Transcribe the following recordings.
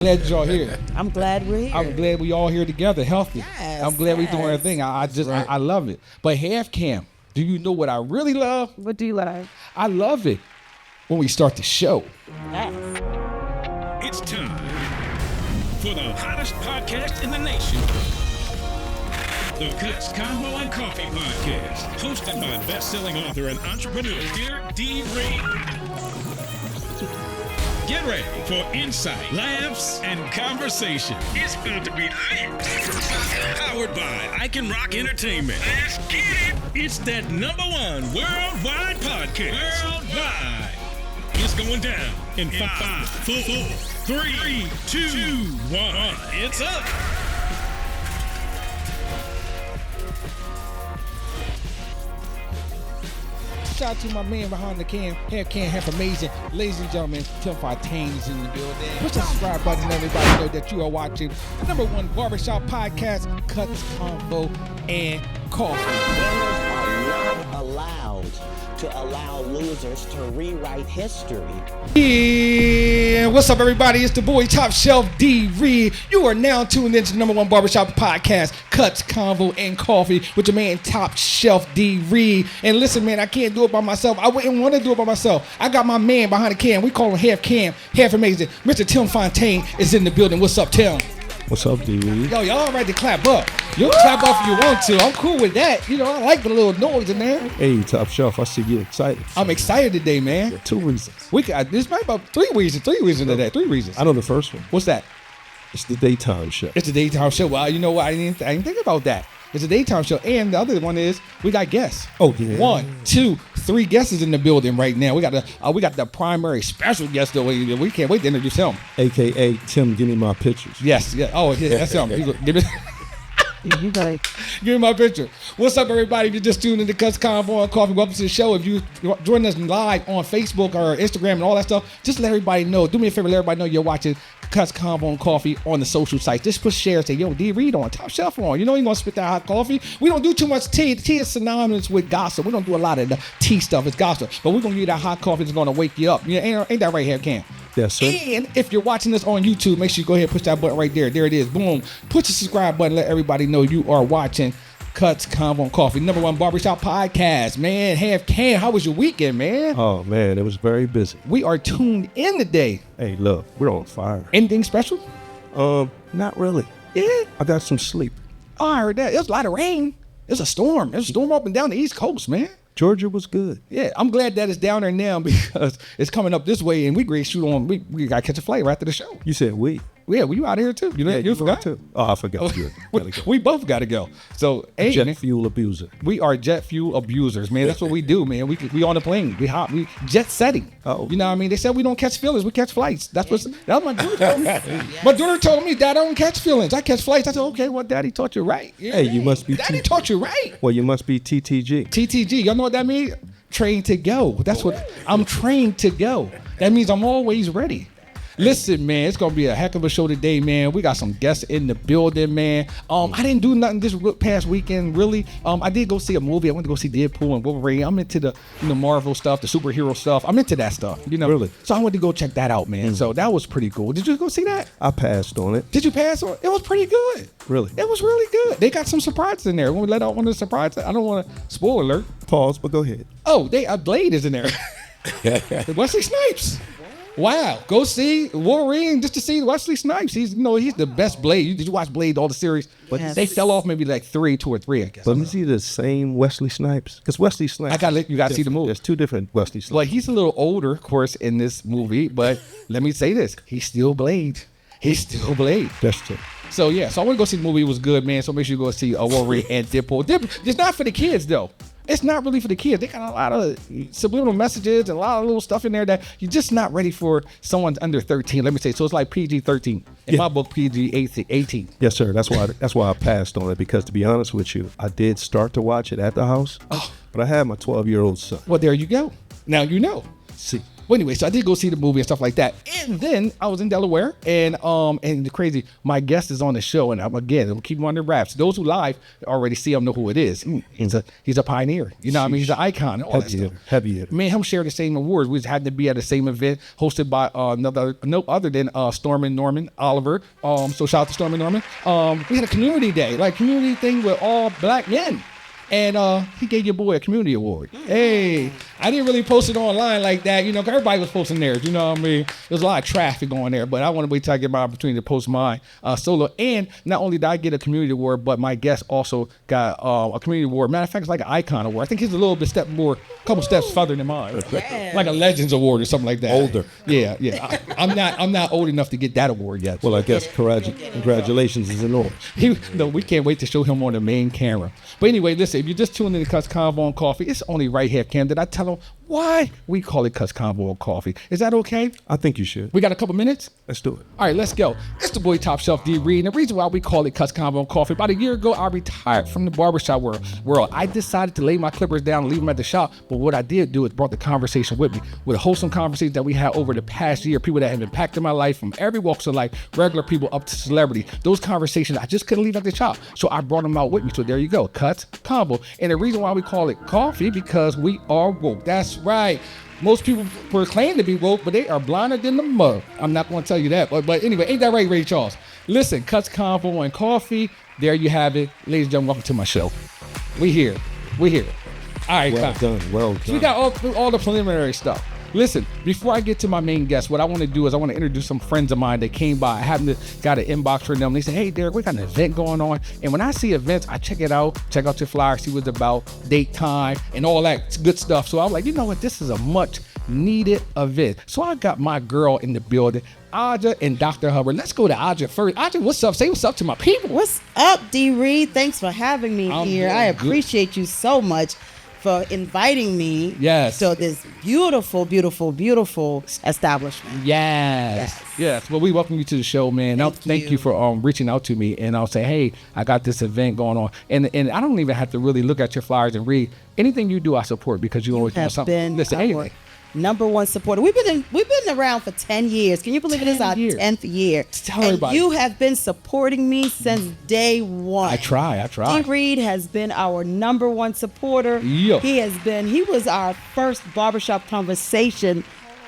Glad y'all here. I'm glad we're here. I'm glad we all here together, healthy. Yes, I'm glad we doing our thing. I love it. But half cam, do you know what I really love? What do you like? I love it when we start the show. Yes. It's time for the hottest podcast in the nation. The Cutsconvocoffee Podcast, hosted by best-selling author and entrepreneur Derek D. Reid. Get ready for insight, laughs, and conversation. It's going to be lit. Powered by I Can Rock Entertainment. Let's get it. It's that #1 worldwide podcast. Worldwide. It's going down in 5, 4, 3, 2, 1. It's up. Shout out to my man behind the cam, half amazing. Ladies and gentlemen, Tim Fontaine is in the building. Push the subscribe button and everybody know that you are watching the #1 barbershop podcast, Cuts, Convo, and Coffee. Winners are not allowed to allow losers to rewrite history. Yeah, what's up, everybody? It's the boy Top Shelf D. Reid. You are now tuned into the #1 barbershop podcast, Cuts, Convo, and Coffee with your man Top Shelf D. Reid. And listen, man, I can't do it by myself. I wouldn't want to do it by myself. I got my man behind the cam. We call him half cam, half amazing. Mr. Tim Fontaine is in the building. What's up, Tim? What's up, D. Reid? Yo, y'all all right to clap up. You'll clap up if you want to. I'm cool with that. You know, I like the little noise in there. Hey, Top Shelf, I see you excited. I'm excited today, man. 2 reasons. We got this might about three reasons today. 3 reasons. I know the first one. What's that? It's the daytime show. It's a daytime show. Well, you know what? I didn't think about that. It's a daytime show. And the other one is we got guests. Oh, yeah. 1, 2, 3 guests is in the building right now. We got the primary special guest though. We can't wait to introduce him. AKA Tim, give me my pictures. Yes. Yeah. Oh, yeah, that's him. You better. Give me my picture. What's up, everybody? If you just tuned in to Cutsconvo and Coffee, welcome to the show. If you join us live on Facebook or Instagram and all that stuff, just let everybody know. Do me a favor, let everybody know you're watching Cutsconvo and Coffee on the social sites. Just push share and say, yo, D. Reid on, Top Shelf on. You know you're going to spit that hot coffee. We don't do too much tea. Tea is synonymous with gossip. We don't do a lot of the tea stuff. It's gossip. But we're going to give you that hot coffee that's going to wake you up. Yeah, ain't that right here, Cam? Yes, sir. And if you're watching this on YouTube, make sure you go ahead and push that button right there. There it is. Boom. Push the subscribe button. Let everybody know you are watching Cuts, Convo, and Coffee, #1 barbershop podcast. Man, half cam. How was your weekend, man? Oh, man, it was very busy. We are tuned in today. Hey, look, we're on fire. Anything special? Not really. Yeah. I got some sleep. Oh, I heard that. It was a lot of rain. It's a storm. There's a storm up and down the East Coast, man. Georgia was good. Yeah, I'm glad that it's down there now because it's coming up this way and we great shoot on. We got to catch a flight right after the show. You said we. Yeah, well, you out here too. You forgot too. Oh, I forgot. We both got to go. So, hey, jet man, fuel abuser. we are jet fuel abusers, man. That's what we do, man. We on the plane. We hop. We jet setting. Oh. You know what I mean? They said we don't catch feelings. We catch flights. That's what my daughter told me. My daughter told me, Dad, I don't catch feelings. I catch flights. I said, okay, well, Daddy taught you right. Yeah, Hey, you must be Daddy taught you right. Well, you must be TTG. TTG. Y'all know what that means? Trained to go. That's what I'm trained to go. That means I'm always ready. Listen, man, it's gonna be a heck of a show today, man. We got some guests in the building, man. I didn't do nothing this past weekend, really. I did go see a movie. I went to go see Deadpool and Wolverine. I'm into the Marvel stuff, the superhero stuff. I'm into that stuff, you know. Really? So I went to go check that out, man. So that was pretty cool. Did you go see that? I passed on it. Did you pass on? It was pretty good. Really? It was really good. They got some surprises in there. When we let out one of the surprises, I don't want to spoil alert. Pause, but go ahead. Oh, Blade is in there. Wesley Snipes. Wow, go see Wolverine just to see Wesley Snipes. He's the best Blade. Did you watch Blade, all the series? But Yes. they fell off maybe like 2 or 3, I guess. But is he the same Wesley Snipes? Because Wesley Snipes. You gotta see the movie. There's 2 different Wesley Snipes. Well, he's a little older, of course, in this movie. But let me say this: he's still Blade. He's still Blade. That's true. So yeah, so I want to go see the movie. It was good, man. So make sure you go see Wolverine and Deadpool. It's not for the kids though. It's not really for the kids. They got a lot of subliminal messages and a lot of little stuff in there that you're just not ready for someone under 13. Let me say, so it's like PG-13. In my book, PG-18. Yes, sir. That's why I passed on it, because to be honest with you, I did start to watch it at the house, but I had my 12-year-old son. Well, there you go. Now you know. See, Well, anyway, so I did go see the movie and stuff like that. And then I was in Delaware, and the crazy, my guest is on the show, and I'm keeping on the raps. Those who live already see him, know who it is. He's a pioneer. You know what I mean? He's an icon and all that stuff. Heavy hitter. Me and him share the same awards. We just happened to be at the same event hosted by no other than Storm and Norman Oliver. So shout out to Storm and Norman. We had a community day, like community thing with all black men. And he gave your boy a community award. Hey, I didn't really post it online like that, you know, 'cause everybody was posting theirs, you know what I mean? There's a lot of traffic going there, but I want to wait till I get my opportunity to post mine solo. And not only did I get a community award, but my guest also got a community award. Matter of fact, it's like an icon award. I think he's a little bit couple steps further than mine. Yeah. Like a Legends award or something like that. Older. Yeah. I'm not old enough to get that award yet. Well, I guess congratulations is in order. We can't wait to show him on the main camera. But anyway, listen, if you just tuned in to Cuts Convo on Coffee, it's only right here, Cam. Did I tell them why we call it Cuts Convo on Coffee? Is that okay? I think you should. We got a couple minutes? Let's do it. All right, let's go. It's the boy Top Shelf D. Reid. And the reason why we call it Cuts Convo on Coffee, about a year ago, I retired from the barbershop world. I decided to lay my clippers down and leave them at the shop. But what I did do is brought the conversation with me. With a wholesome conversation that we had over the past year, people that have impacted my life from every walks of life, regular people up to celebrity. Those conversations, I just couldn't leave at the shop. So I brought them out with me. So there you go, Cuts Convo. And the reason why we call it coffee, because we are woke. That's right. Most people proclaim to be woke, but they are blinder than the mug. I'm not going to tell you that. But anyway, ain't that right, Ray Charles? Listen, Cuts Convo and Coffee. There you have it. Ladies and gentlemen, welcome to my show. We here. All right, well done. So we got all the preliminary stuff. Listen, before I get to my main guest, what I want to do is I want to introduce some friends of mine that came by. I happened to got an inbox from them. They said, hey, Derek, we got an event going on. And when I see events, I check it out, check out your flyer, see what it's about, date, time, and all that good stuff. So I'm like, you know what? This is a much needed event. So I got my girl in the building, Ajah and Dr. Hubbard. Let's go to Ajah first. Ajah, what's up? Say what's up to my people. What's up, D. Reid? Thanks for having me here. I appreciate you so much for inviting me to this beautiful, beautiful, beautiful establishment. Yes. Well, we welcome you to the show, man. Thank you for reaching out to me, and I'll say, hey, I got this event going on, and I don't even have to really look at your flyers and read anything you do. I support because you always do something. Listen, anyway. Number one supporter. We've been around for 10 years. Can you believe it is our 10th year? Tell everybody. You have been supporting me since day one. I try. D. Reid has been our number one supporter. Yo. He was our first barbershop conversation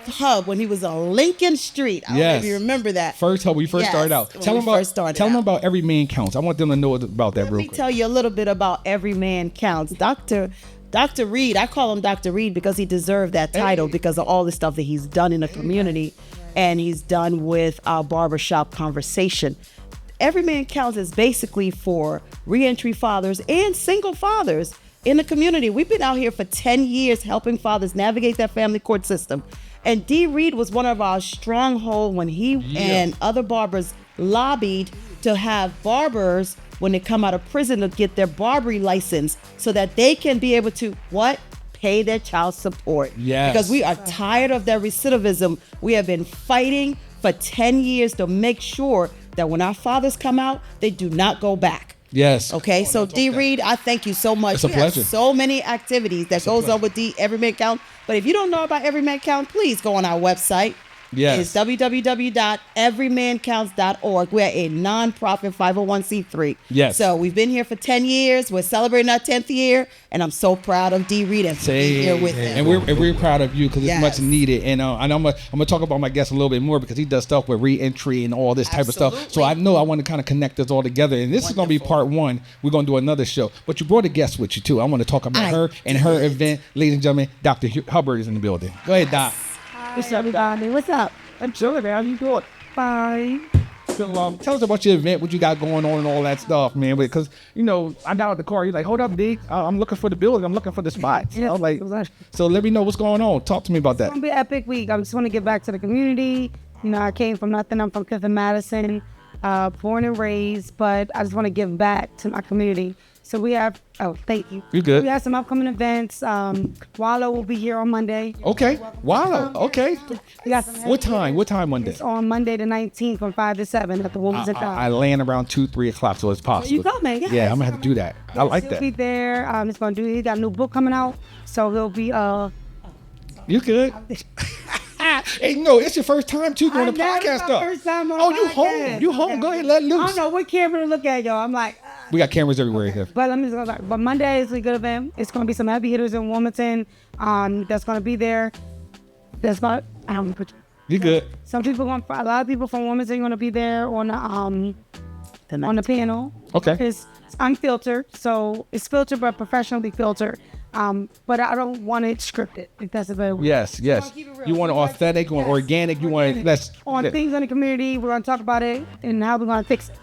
hub when he was on Lincoln Street. I don't know if you remember that. First hub, we first started out. Tell them about Every Man Counts. I want them to know about that real quick. Let me tell you a little bit about Every Man Counts. Dr. Reid, I call him Dr. Reid because he deserved that title because of all the stuff that he's done in the community and he's done with our barbershop conversation. Every Man Counts is basically for reentry fathers and single fathers in the community. We've been out here for 10 years helping fathers navigate that family court system. And D. Reid was one of our strongholds when he and other barbers lobbied to have barbers when they come out of prison to get their barbering license so that they can be able to pay their child support. Yes. Because we are tired of that recidivism. We have been fighting for 10 years to make sure that when our fathers come out, they do not go back. Yes. Okay, so D. Reid, I thank you so much. It's a pleasure. Have so many activities that goes on with Every Man Count. But if you don't know about Every Man Count, please go on our website. Yes. It's www.everymancounts.org. We're a nonprofit 501c3. Yes. So we've been here for 10 years. We're celebrating our 10th year, and I'm so proud of D. Reid and being here with him. And we're proud of you because it's much needed. And I'm gonna talk about my guest a little bit more because he does stuff with reentry and all this type of stuff. So I know I want to kind of connect us all together. And this is gonna be part one. We're gonna do another show. But you brought a guest with you too. I want to talk about her and her event. Ladies and gentlemen, Dr. Hubbard is in the building. Go ahead, Doc. What's up, Donnie? What's up? I'm chilling, man. How you doing? Fine. So, tell us about your event, what you got going on and all that stuff, man. Because, you know, I'm down at the car. You're like, hold up, D. I'm looking for the building. I'm looking for the spot. I was like, so let me know what's going on. Talk to me about that. It's going to be an epic week. I just want to get back to the community. You know, I came from nothing. I'm from Fifth and Madison, born and raised. But I just want to give back to my community. So we have, thank you. You good. We have some upcoming events. Wallow will be here on Monday. Okay. Wallow. Okay. We got some What time? What time Monday? It's on Monday the 19th from 5 to 7 at the Women's and I land around 2-3 o'clock, so it's possible. You coming? Yeah, I'm going to have to do that. I like that. He'll be there. He got a new book coming out. So he'll be, You good? Hey, no, it's your first time too doing the That was podcast my stuff. first time on Oh, a you home? podcast. You home? Okay. Go ahead, let it I loose. don't know what camera to look at, y'all. I'm like, We got cameras everywhere here. but let me just go back. But Monday is a good event. It's going to be some heavy hitters in Wilmington. That's going to be there. That's going. I don't put. You good? Some people going. A lot of people from Wilmington are going to be there on the panel. Okay. It's unfiltered, so it's filtered but professionally filtered. But I don't want it scripted. If that's a better word. Yes. keep it real. You want it authentic, you want organic, you want it. Let's. On things in the community, we're going to talk about it and how we're going to fix it.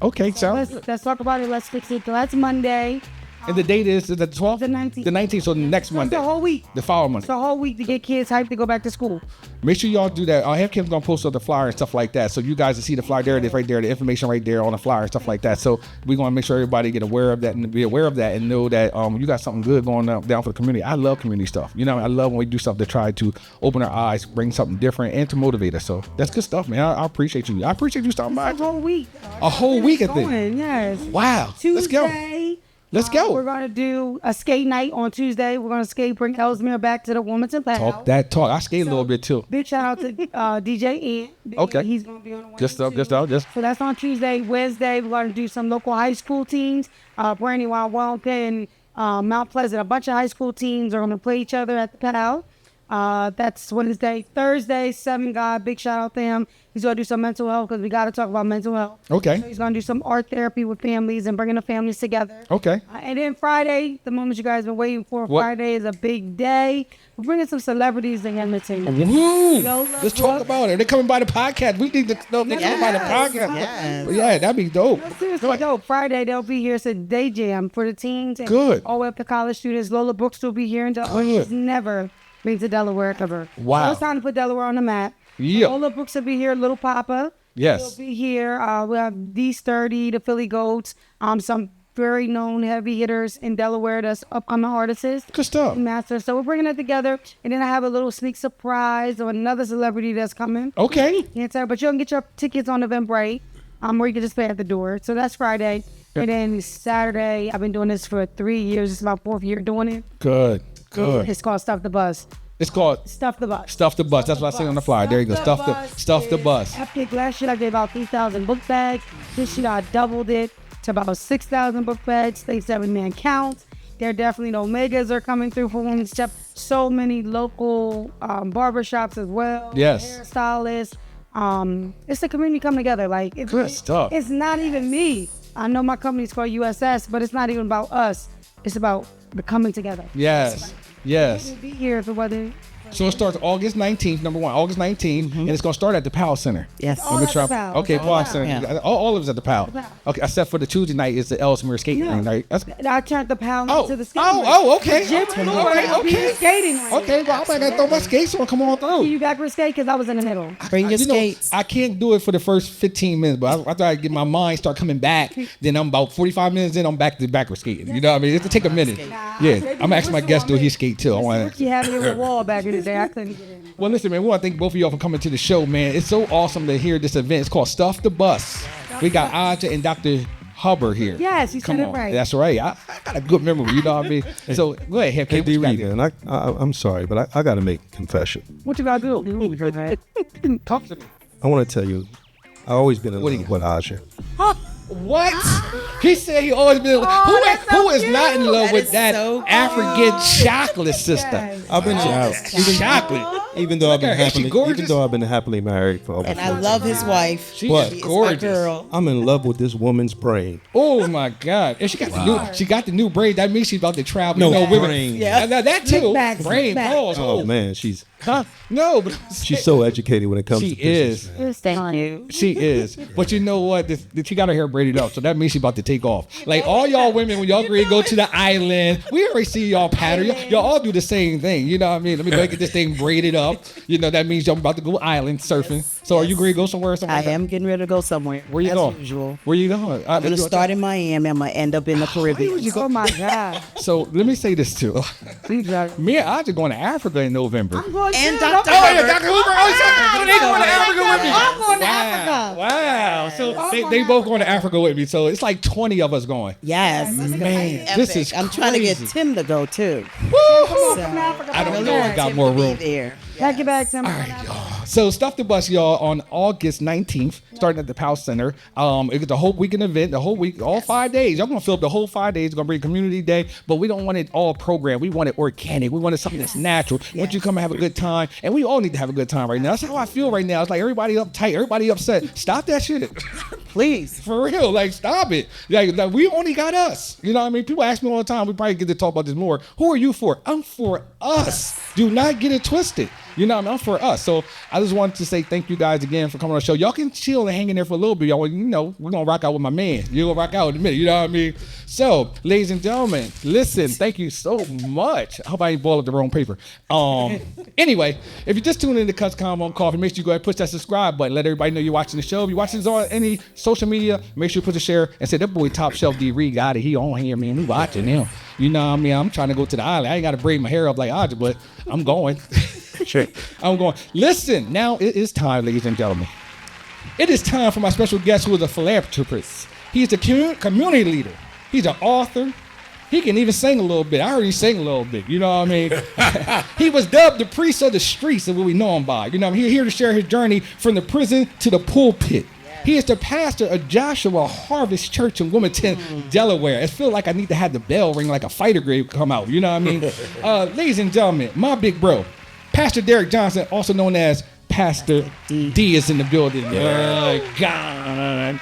Okay, sounds. Let's talk about it. Let's fix it. So that's Monday. And the date is the 12th? The 19th. The 19th, so the next So Monday. it's the whole week. The following Monday. It's the whole week to get kids hyped to go back to school. Make sure y'all do that. I have Kim's gonna post up the flyer and stuff like that. So you guys will see the flyer. There it is right there, the information right there on the flyer and stuff like that. So we're gonna make sure everybody get aware of that and be aware of that and know that you got something good going down for the community. I love community stuff. You know, I love when we do stuff to try to open our eyes, bring something different and to motivate us. So that's good stuff, man. I appreciate you. I appreciate you stopping by. A whole week. A whole week of things. Going, yes. Wow. Let's go. Tuesday. Let's go. We're going to do a skate night on Tuesday. We're going to skate, bring Ellesmere back to the Wilmington Playhouse. Talk that talk. I skate a little bit too. Big shout out to DJ Ian. Okay. He's going to be on the one. Good stuff. Good stuff. Just So that's on Tuesday. Wednesday, we're going to do some local high school teams. Brandywine, Wellington, Mount Pleasant. A bunch of high school teams are going to play each other at the Pal. That's Wednesday. Thursday, Seven God. Big shout out to him. He's going to do some mental health because we got to talk about mental health. okay. So he's going to do some art therapy with families and bringing the families together. Okay. And then Friday, the moment you guys have been waiting for. What? Friday is a big day. We're bringing some celebrities in Edmonton. Woo! Yo, Let's talk about it. They're coming by the podcast. We need to know if they're coming by the podcast. Yes. Yeah, that'd be dope. Seriously, dope. Friday, they'll be here. It's a day jam for the teens. And Good. all the way up to college students. Lola Brooks will be here. And Good. she's never been to Delaware ever. Wow. So it's time to put Delaware on the map. Yeah. Lola Brooks will be here. Little Papa. Yes. He'll be here. We have These 30, the Philly Goats, some very known heavy hitters in Delaware that's upcoming artists. Good stuff. Master. So we're bringing it together. And then I have a little sneak surprise of another celebrity that's coming. Okay. Can't tell, but you can get your tickets on November 8th, where you can just pay at the door. So that's Friday. And then Saturday, I've been doing this for 3 years. It's my 4th year doing it. Good. Good. It's called Stuff the Bus. It's called Stuff the Bus. Stuff the Bus. That's what I say on the flyer. There you go. Stuff the bus. Epic. Last year I gave about 3,000 book bags. This year I doubled it to about 6,000 book bags. They 7-man counts. There definitely the Omegas are coming through for Women's Step. So many local barbershops as well. Yes. Hairstylists. It's the community coming together. Like Good stuff. It's not even me. I know my company's called USS, but it's not even about us. It's about the coming together. Yes. Yes. We'll be here for whether. So it starts August 19th, number one, August 19th, and it's going to start at the Powell Center. Yes. Oh, Let me that's try- the Powell. Okay, That's Powell the Center. Yeah. All of it's at the Powell. Powell. Okay, except for the Tuesday night is the Ellesmere skating Yeah. night. That's, I turned the pound oh, into the skating rink. okay. Gym Okay, floor will be okay. the skating rink. Okay, well, I might throw my skates on. Come on through. You back with skate because I was in the middle. Bring your You know, skates. I can't do it for the first 15 minutes, but after I get my mind start coming back, then I'm about 45 minutes in, I'm back to backward skating. You know what I mean? It's to take a minute. Yeah, I'm asking my guest do his skate too. I want Ricky had me on the wall back in the day. I couldn't get in. Well, listen, man, we want to thank both of y'all for coming to the show, man. It's so awesome to hear this event. It's called Stuff the Bus. We got Ajah and Dr. Hubbard here. Yes, you said it right. That's right. I got a good memory, you know what I mean? So go ahead, Hey, Kim. D. Reid, and I'm sorry, but I got to make a confession. What you gotta do? Talk to me. I want to tell you, I've always been in What do love you- with Ajah. What? He said he always been. Who is not in love That with is that so African chocolate sister? Yes. I've been Chocolate. even though I've been Look at her. Is she gorgeous? happily married for over And I 40 love years. his wife. She What? is She is my gorgeous. girl. I'm in love with this woman's brain. Oh my God! And she got the new braid. That means she's about to travel. No, you know, women. brain. Yeah. Now that too. Slick back, Brain. slick back. Balls. Oh man, she's Huh? No, but so educated when it comes she to business. is. Just stay on you. She is. But you know what? She got her hair braided up, so that means she's about to take off. Like all y'all women, when y'all agree to go to the island, we already see y'all pattern. Y'all all do the same thing. You know what I mean? Let me go get this thing braided up. You know, that means y'all about to go island surfing. So are you agreed to go somewhere? I am getting ready to go somewhere. Where you as going? Usual. Where you going? I'm going to start in Miami. I'm going to end up in the Caribbean. Oh my God. So let me say this too. Please, Dr. Me and Ajah going to Africa in November. I'm going And to Dr. Oh yeah, Dr. Hoover. Oh, so they going to Africa with me. I'm going to Wow. Africa. So they both going to Africa with me. So it's like 20 of us going. Yes. Man, Epic. this is I'm trying to get crazy. Tim to go too. Woo-hoo. So, Africa. I don't really know. I want got Tim more to be room. there. Pack your bags. All right, y'all. So Stuff the Bus, y'all, on August 19th, starting at the Powell Center. It's a whole weekend event, the whole week, all 5 days. Y'all gonna fill up the whole 5 days. It's gonna be a community day, but we don't want it all programmed. We want it organic. We want it something that's natural. We want you to come and have a good time, and we all need to have a good time right now. That's how I feel right now. It's like everybody uptight, everybody upset. Stop that shit. Please, for real, like stop it. Like we only got us. You know what I mean? People ask me all the time. We probably get to talk about this more. Who are you for? I'm for us. Do not get it twisted. You know what I mean? I'm for us. So I just wanted to say thank you guys again for coming on the show. Y'all can chill and hang in there for a little bit. Y'all, you know, we're going to rock out with my man. You're going to rock out in a minute. You know what I mean? So, ladies and gentlemen, listen, thank you so much. I hope I ain't boiled up the wrong paper. Anyway, if you're just tuning in to Cuts Convo and Coffee, make sure you go ahead and push that subscribe button. Let everybody know you're watching the show. If you're watching this on any social media, make sure you put a share and say, that boy Top Shelf D. Reid got it. He on here, man. We watching him. You know what I mean? I'm trying to go to the island. I ain't got to braid my hair up like Ajah, but I'm going. I'm going. Listen, now it is time, ladies and gentlemen. It is time for my special guest who is a philanthropist. He's the community leader. He's an author. He can even sing a little bit. I heard he sang a little bit. You know what I mean? He was dubbed the priest of the streets of what we know him by. You know what I mean? He's here to share his journey from the prison to the pulpit. He is the pastor of Joshua Harvest Church in Wilmington, Delaware. It feels like I need to have the bell ring like a fighter grade come out. You know what I mean? Ladies and gentlemen, my big bro, Pastor Derek Johnson, also known as Pastor D, is in the building. God.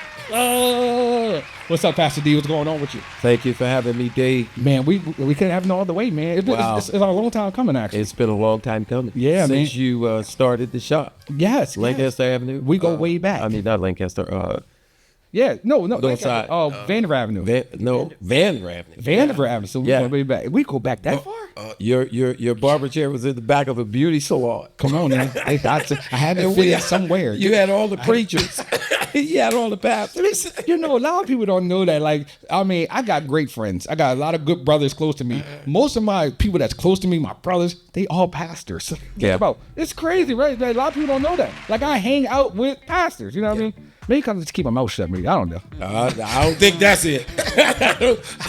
What's up, Pastor D? What's going on with you? Thank you for having me, Dave. Man, we couldn't have no other way, man. It's a long time coming, actually. It's been a long time coming. Yeah, man. Since you started the shop. Yes. Lancaster Avenue. We go way back. I mean, not Lancaster. No. Northside. Vandiver Avenue. Vandiver Avenue. Vandiver Avenue. So we go way back. We go back that far. Your barber chair was in the back of a beauty salon. Come on, man. I had to fit it somewhere. You had all the preachers. You had all the pastors. You know, a lot of people don't know that. Like, I mean, I got great friends. I got a lot of good brothers close to me. Most of my people that's close to me, my brothers, they all pastors. Yeah. It's crazy, right? A lot of people don't know that. Like, I hang out with pastors. You know what I mean? Maybe because I just keep my mouth shut. Maybe I don't know. I don't think that's it. I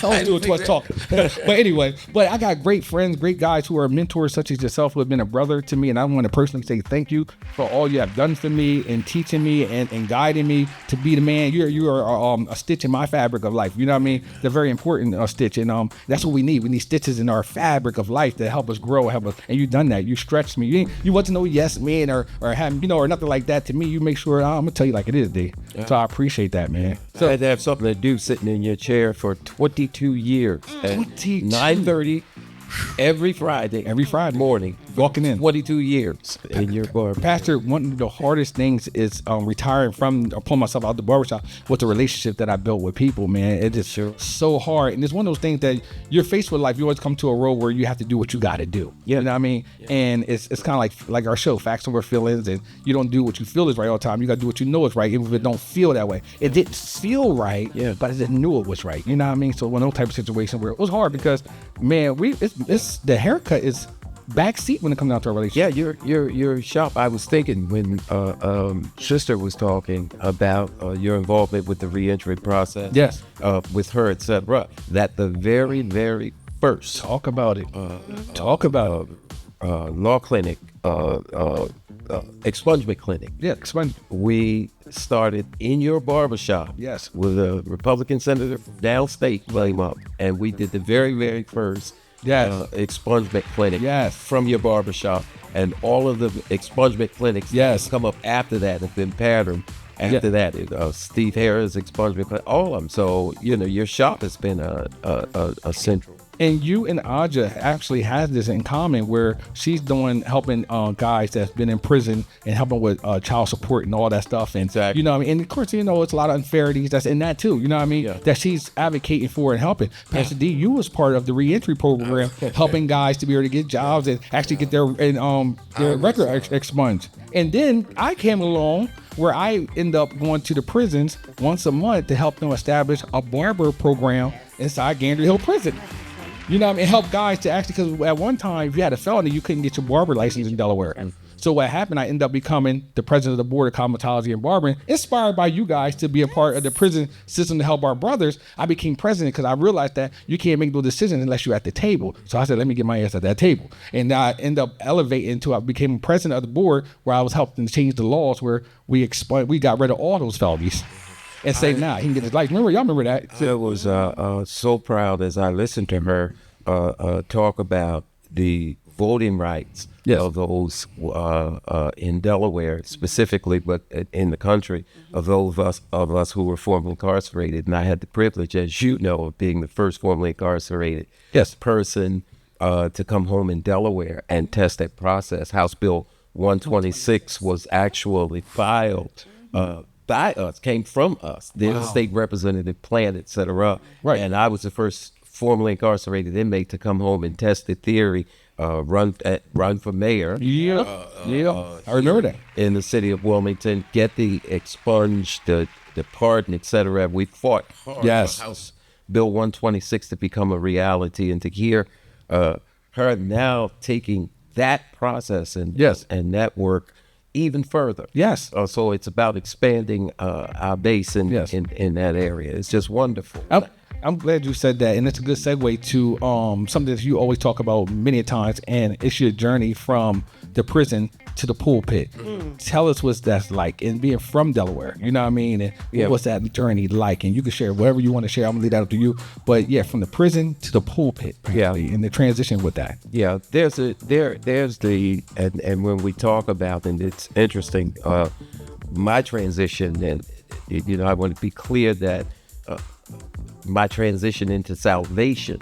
don't do it too much talking. But anyway, I got great friends, great guys who are mentors such as yourself, who have been a brother to me, and I want to personally say thank you for all you have done for me and teaching me and guiding me to be the man. You are a stitch in my fabric of life. You know what I mean? They're very important stitch, and that's what we need. We need stitches in our fabric of life to help us grow, help us. And you've done that. You stretched me. You wasn't no yes man or have or nothing like that to me. You make sure I'm gonna tell you like it is, D. Yeah. So I appreciate that, man. So I had to have something to do sitting in your chair for 22 years. 9:30 every Friday morning. Walking in. 22 years in your barber. Pastor, one of the hardest things is retiring from or pulling myself out the barbershop with the relationship that I built with people, man. It is so hard. And it's one of those things that you're faced with life. You always come to a road where you have to do what you got to do. You know what I mean? Yeah. And it's kind of like our show, Facts Over Feelings, and you don't do what you feel is right all the time. You got to do what you know is right, even if it don't feel that way. It didn't feel right, but I just knew it was right. You know what I mean? So one of those type of situations where it was hard because, man, it's the haircut is backseat when it comes down to our relationship. Yeah, your shop. I was thinking when sister was talking about your involvement with the reentry process. Yes. With her, etc. That the very, very first talk about it. Law clinic, expungement clinic. Yeah, expungement. We started in your barbershop. Yes. With a Republican senator from downstate came up, and we did the very, very first. Expungement clinic from your barbershop, and all of the expungement clinics come up after that have been patterned after that. Steve Harris expungement clinic, all of them. So your shop has been a central. And you and Ajah actually has this in common where she's helping guys that's been in prison and helping with child support and all that stuff. And you know what I mean? And of course, it's a lot of unfairities that's in that too. You know what I mean? Yeah. That she's advocating for and helping. Pastor D, you was part of the reentry program, helping guys to be able to get jobs and actually get their record expunged. And then I came along where I end up going to the prisons once a month to help them establish a barber program inside Gander Hill Prison. You know what I mean? Help guys to actually, because at one time, if you had a felony, you couldn't get your barber license in Delaware. So what happened, I ended up becoming the president of the board of cosmetology and barbering, inspired by you guys to be a part of the prison system to help our brothers. I became president because I realized that you can't make no decisions unless you're at the table. So I said, let me get my ass at that table. And I ended up elevating until I became president of the board, where I was helping to change the laws where we got rid of all those felonies. And say, nah, he can get his life. Y'all remember that? I was so proud as I listened to her talk about the voting rights of those in Delaware specifically, but in the country, of those of us who were formerly incarcerated. And I had the privilege, as you know, of being the first formerly incarcerated person to come home in Delaware and test that process. House Bill 126 was actually filed by us, came from us. The state representative plan it, set her up. Right. And I was the first formerly incarcerated inmate to come home and test the theory, run for mayor. I remember that. In the city of Wilmington, get the expunged, the pardon, etc. We fought hard for House Bill 126 to become a reality, and to hear her now taking that process and that work even further. So it's about expanding our base in that area. It's just wonderful. I'm glad you said that, and it's a good segue to something that you always talk about many times, and it's your journey from the prison to the pulpit. Tell us what that's like, and being from Delaware, you know what I mean? And what's that journey like? And you can share whatever you want to share. I'm gonna leave that up to you. But yeah, from the prison to the pulpit, and the transition with that. Yeah, there's the and when we talk about, and it's interesting, my transition, and I want to be clear that my transition into salvation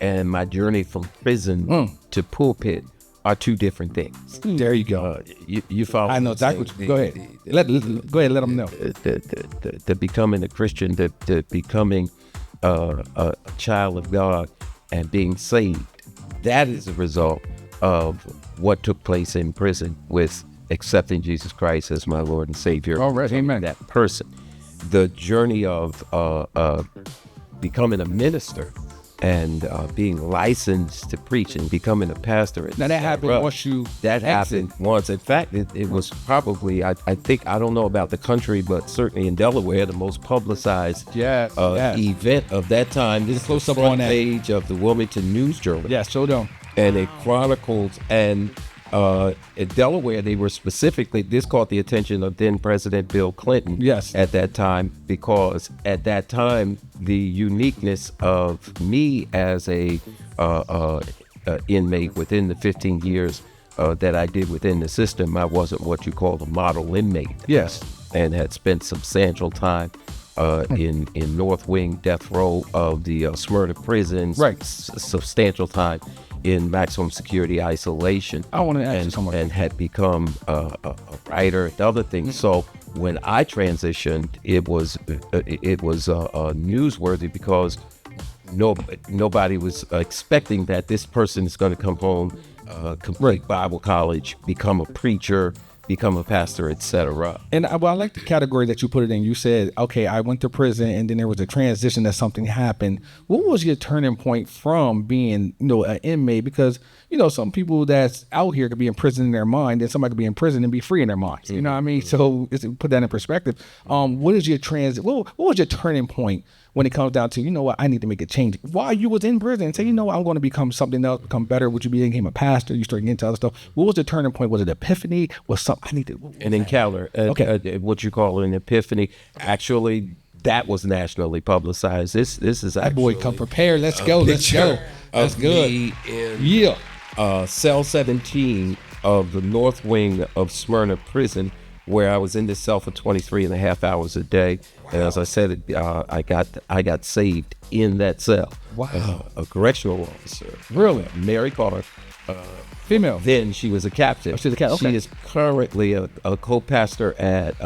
and my journey from prison to pulpit are two different things. There you go. You follow? I know exactly. Go ahead. Go ahead. Let them know. The becoming a Christian, the becoming a child of God, and being saved. That is a result of what took place in prison with accepting Jesus Christ as my Lord and Savior. All right. Amen. That person. The journey of becoming a minister and being licensed to preach and becoming a pastor. Now that happened once you happened once. In fact, it was probably, I think, I don't know about the country, but certainly in Delaware, the most publicized event of that time. This is the front page of the Wilmington News Journal. Yeah, so don't. And it chronicles, and in Delaware, they were specifically, this caught the attention of then President Bill Clinton at that time, because at that time, the uniqueness of me as a inmate within the 15 years that I did within the system, I wasn't what you call a model inmate. And had spent substantial time in North Wing death row of the Smyrna prisons, substantial time in maximum security isolation. I want to ask you something. And had become a writer and other things. So when I transitioned, it was newsworthy, because nobody was expecting that this person is going to come home, complete Bible college, become a preacher, become a pastor, etc. And I like the category that you put it in. You said, okay, I went to prison, and then there was a transition that something happened. What was your turning point from being, an inmate? Because, some people that's out here could be in prison in their mind, and somebody could be in prison and be free in their minds. You know what I mean? So put that in perspective. What is your what was your turning point when it comes down to, I need to make a change? While you was in prison, and say, I'm going to become something else, become better. Would you became a pastor? You started getting into other stuff. What was the turning point? Was it epiphany? Was something I need to? An encounter. What you call an epiphany. Actually, that was nationally publicized. This is actually, that boy come prepared. Let's go. Let's go. That's good. Cell 17 of the North Wing of Smyrna prison, where I was in this cell for 23 and a half hours a day. And as I said, I got saved in that cell. Wow. A correctional officer. Really? Mary Carter. Female. Then she was a captain. Oh, she's a captain. Okay. She is currently a co-pastor at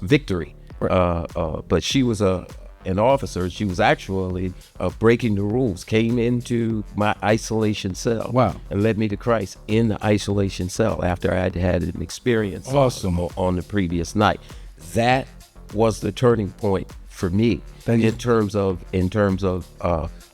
Victory. Right. But she was an officer. She was actually breaking the rules, came into my isolation cell. Wow. And led me to Christ in the isolation cell after I had an experience on the previous night. That was the turning point for me in terms of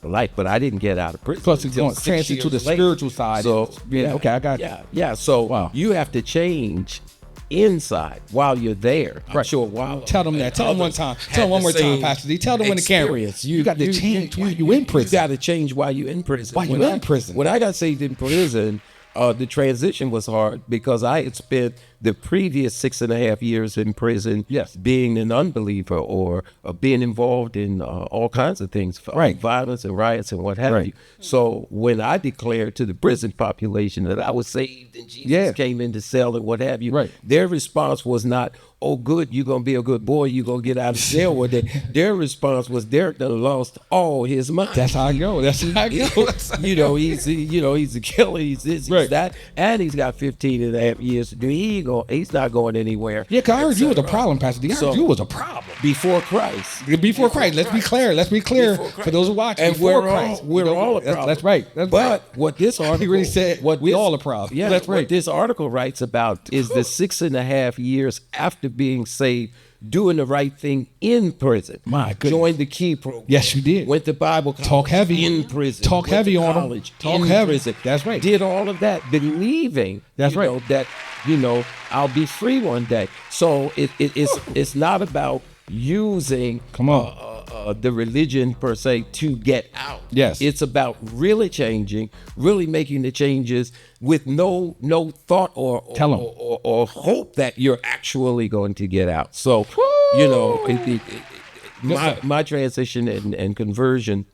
life, but I didn't get out of prison. Plus, it's until going to 6 transit to years the later. spiritual side. So, yeah, okay, I got you. Yeah. So Wow. you have to change inside while you're there. I'm sure while Tell them that. Tell them one time. Tell them one more time, Pastor D. Tell them when the camera. experience. You got to change while you in prison. You got to change while you're in prison. While you in prison. When I got saved in prison, the transition was hard because I had spent the previous 6.5 years in prison, being an unbeliever or being involved in all kinds of things, violence and riots and what have you. So when I declared to the prison population that I was saved and Jesus came in to cell and what have you, their response was not, "Oh, good, you're gonna be a good boy, you're gonna get out of jail with it." Their response was, "Derek done lost all his mind." That's how I go. That's how I go. He's a killer. He's this, he's that, and he's got 15.5 years to do. He's not going anywhere. Yeah, because I heard you was a problem, Pastor D. I heard you was a problem before Christ. Before Christ. Let's be clear. Let's be clear for those who watch. And before we're Christ. all a problem. That's right. But what this article, he really said, we all a problem. Yeah, that's right. What this article writes about is the 6.5 years after being saved, doing the right thing in prison. My goodness. Joined the Key program. Yes, you did. Went to Bible college. Talk heavy. In prison. Talk heavy on college. Talk in heavy. Prison. That's right. Did all of that, believing that I'll be free one day. So it's not about using the religion per se to get out. Yes. It's about really changing, really making the changes with no thought or hope that you're actually going to get out. So, my transition and conversion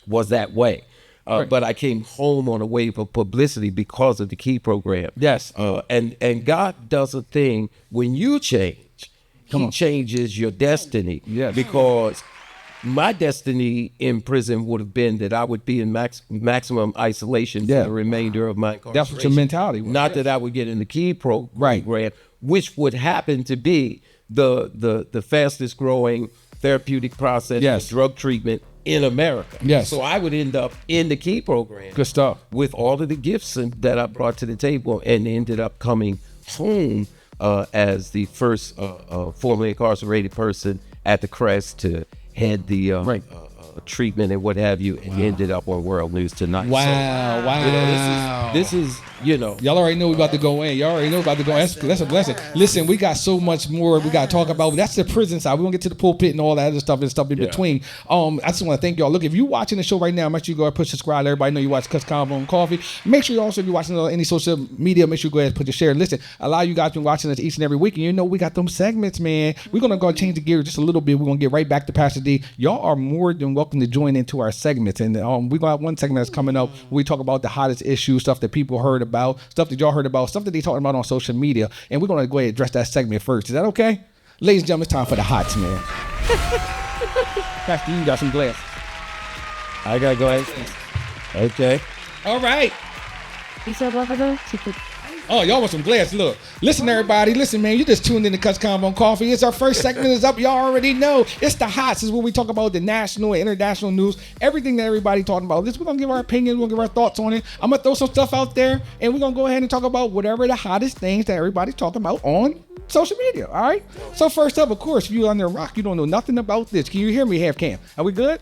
was that way. But I came home on a wave of publicity because of the Key program. Yes. And God does a thing when you change. He changes your destiny. Yes. Because my destiny in prison would have been that I would be in maximum isolation for the remainder of my incarceration. That's what your mentality was. Not that I would get in the Key program, which would happen to be the fastest growing therapeutic process for drug treatment in America. Yes. So I would end up in the Key program. Good stuff. With all of the gifts that I brought to the table, and ended up coming home as the first formerly incarcerated person at the Crest to head the treatment and what have you, and ended up on World News Tonight. Wow, so, wow. This is y'all already know we about to go in. Y'all already know about to go. That's a blessing. Listen, we got so much more we got to talk about. That's the prison side. We're going to get to the pulpit and all that other stuff and stuff in between. I just want to thank y'all. Look, if you're watching the show right now, make sure you go ahead and push subscribe. Let everybody know you watch Cutsconvocoffee. Make sure you also, if you're watching on any social media, make sure you go ahead and put your share. Listen, a lot of you guys been watching us each and every week, and you know we got them segments, man. We're going to go change the gear just a little bit. We're going to get right back to Pastor D. Y'all are more than welcome to join into our segments. And we're going to have one segment that's coming up where we talk about the hottest issues, stuff that people heard about, stuff that y'all heard about, stuff that they talking about on social media. And we're going to go ahead and address that segment first. Is that okay? Ladies and gentlemen, it's time for the hots, man. Pastor, you got some glass. I got glasses. Okay. All right. You said what for the? Oh, y'all want some glass? Look, listen, everybody. Listen, man. You just tuned in to Cutsconvocoffee. It's our first segment is up. Y'all already know it's the hots. This is where we talk about the national and international news, everything that everybody talking about. We're gonna give our opinions. We're gonna give our thoughts on it. I'm gonna throw some stuff out there, and we're gonna go ahead and talk about whatever the hottest things that everybody's talking about on social media. All right. So first up, of course, if you on their rock, you don't know nothing about this. Can you hear me, half cam? Are we good?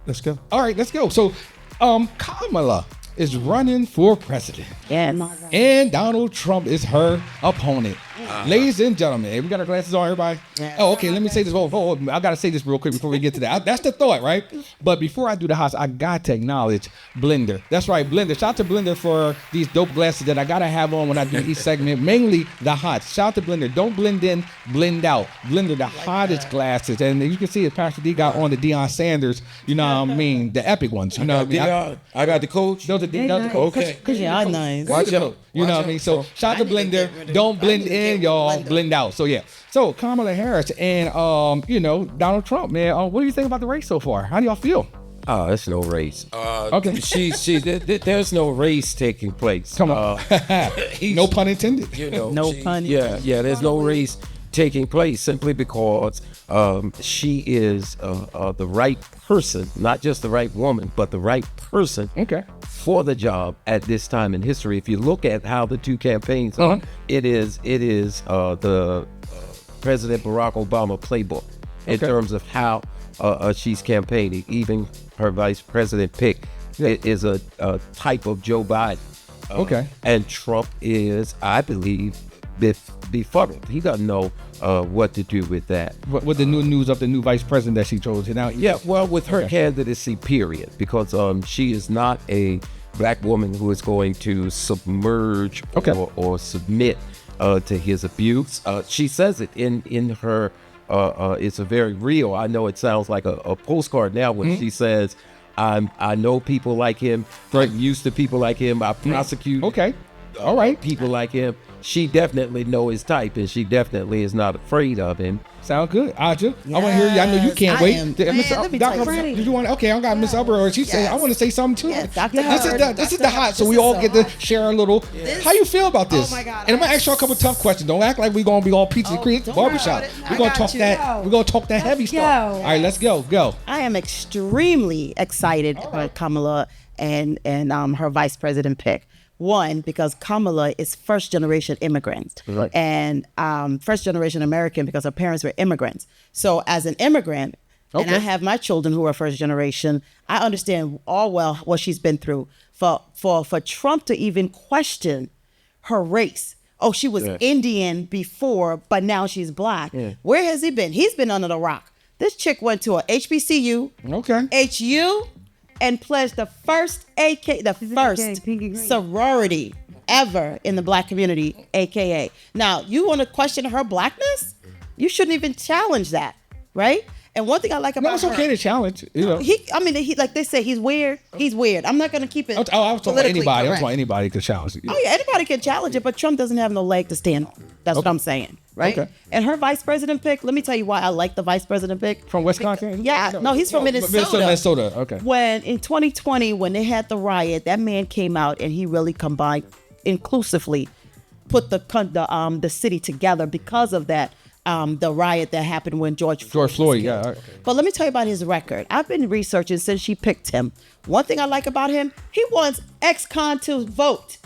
Let's go. All right, let's go. So, Kamala is running for president. Yes. And Donald Trump is her opponent. Ladies and gentlemen, we got our glasses on, everybody? Yes. Oh, okay, let me say this. Oh, I got to say this real quick before we get to that. That's the thought, right? But before I do the house, I got to acknowledge Blender. That's right, Blender. Shout out to Blender for these dope glasses that I got to have on when I do each segment, mainly the hots. Shout out to Blender. Don't blend in, blend out. Blender, the hottest glasses. And you can see it, Pastor D got on the Deion Sanders, you know what I mean, the epic ones. You know what I mean? I got the coach. Those are the coach. Okay. Because y'all nice. Watch out. You know what I mean? So shout out to Blender. Don't blend in, y'all. Blend out. So yeah. So Kamala Harris and Donald Trump, man. What do you think about the race so far? How do y'all feel? Oh, it's no race. Okay. There's no race taking place. Come on. No pun intended. No pun. Yeah. There's no race taking place simply because she is the right person, not just the right woman, but the right person for the job at this time in history. If you look at how the two campaigns are, it is the President Barack Obama playbook in terms of how she's campaigning. Even her vice president pick is a type of Joe Biden. Okay. And Trump is, I believe, befuddled. He doesn't know what to do with that. With the new news of the new vice president that she chose now. Yeah, well, with her candidacy, period, because she is not a black woman who is going to submerge or submit to his abuse. She says it in her. It's a very real. I know it sounds like a postcard now when she says, I know people like him. I'm used to people like him. I prosecute. Okay. All right. People like him. She definitely know his type, and she definitely is not afraid of him. Sound good, Ajah? I want to hear you. I know you can't wait. Dr. Did you want? Okay, I got Miss Hubbard, or she said I want to say something too. Yes, Dr. This is the hot, so we all get to share a little. How you feel about this? Oh my God, and I'm gonna ask you a couple tough questions. Don't act like we're gonna be all peachy cream barbershop. We're gonna talk that. We're gonna talk that heavy stuff. All right, let's go. Go. I am extremely excited about Kamala and her vice president pick. One, because Kamala is first generation immigrant and first generation American because her parents were immigrants. So as an immigrant, and I have my children who are first generation, I understand all well what she's been through. For Trump to even question her race. Oh, she was Indian before, but now she's black. Yeah. Where has he been? He's been under the rock. This chick went to a HBCU, HU, and pledged the first sorority ever in the black community, AKA. Now, you want to question her blackness? You shouldn't even challenge that, right? And one thing I like about her... No, it's okay to challenge, you know. He like they say, he's weird. He's weird. I'm not going to keep it I was talking about anybody. I was talking anybody could challenge it. Oh, yeah, anybody can challenge it, but Trump doesn't have no leg to stand on. That's what I'm saying, right? Okay. And her vice president pick, let me tell you why I like the vice president pick. From Wisconsin? No, he's from Minnesota. Minnesota, okay. When, in 2020, when they had the riot, that man came out and he really combined, inclusively, put the city together because of that. The riot that happened when George Floyd, But let me tell you about his record. I've been researching since she picked him. One thing I like about him, he wants ex-con to vote.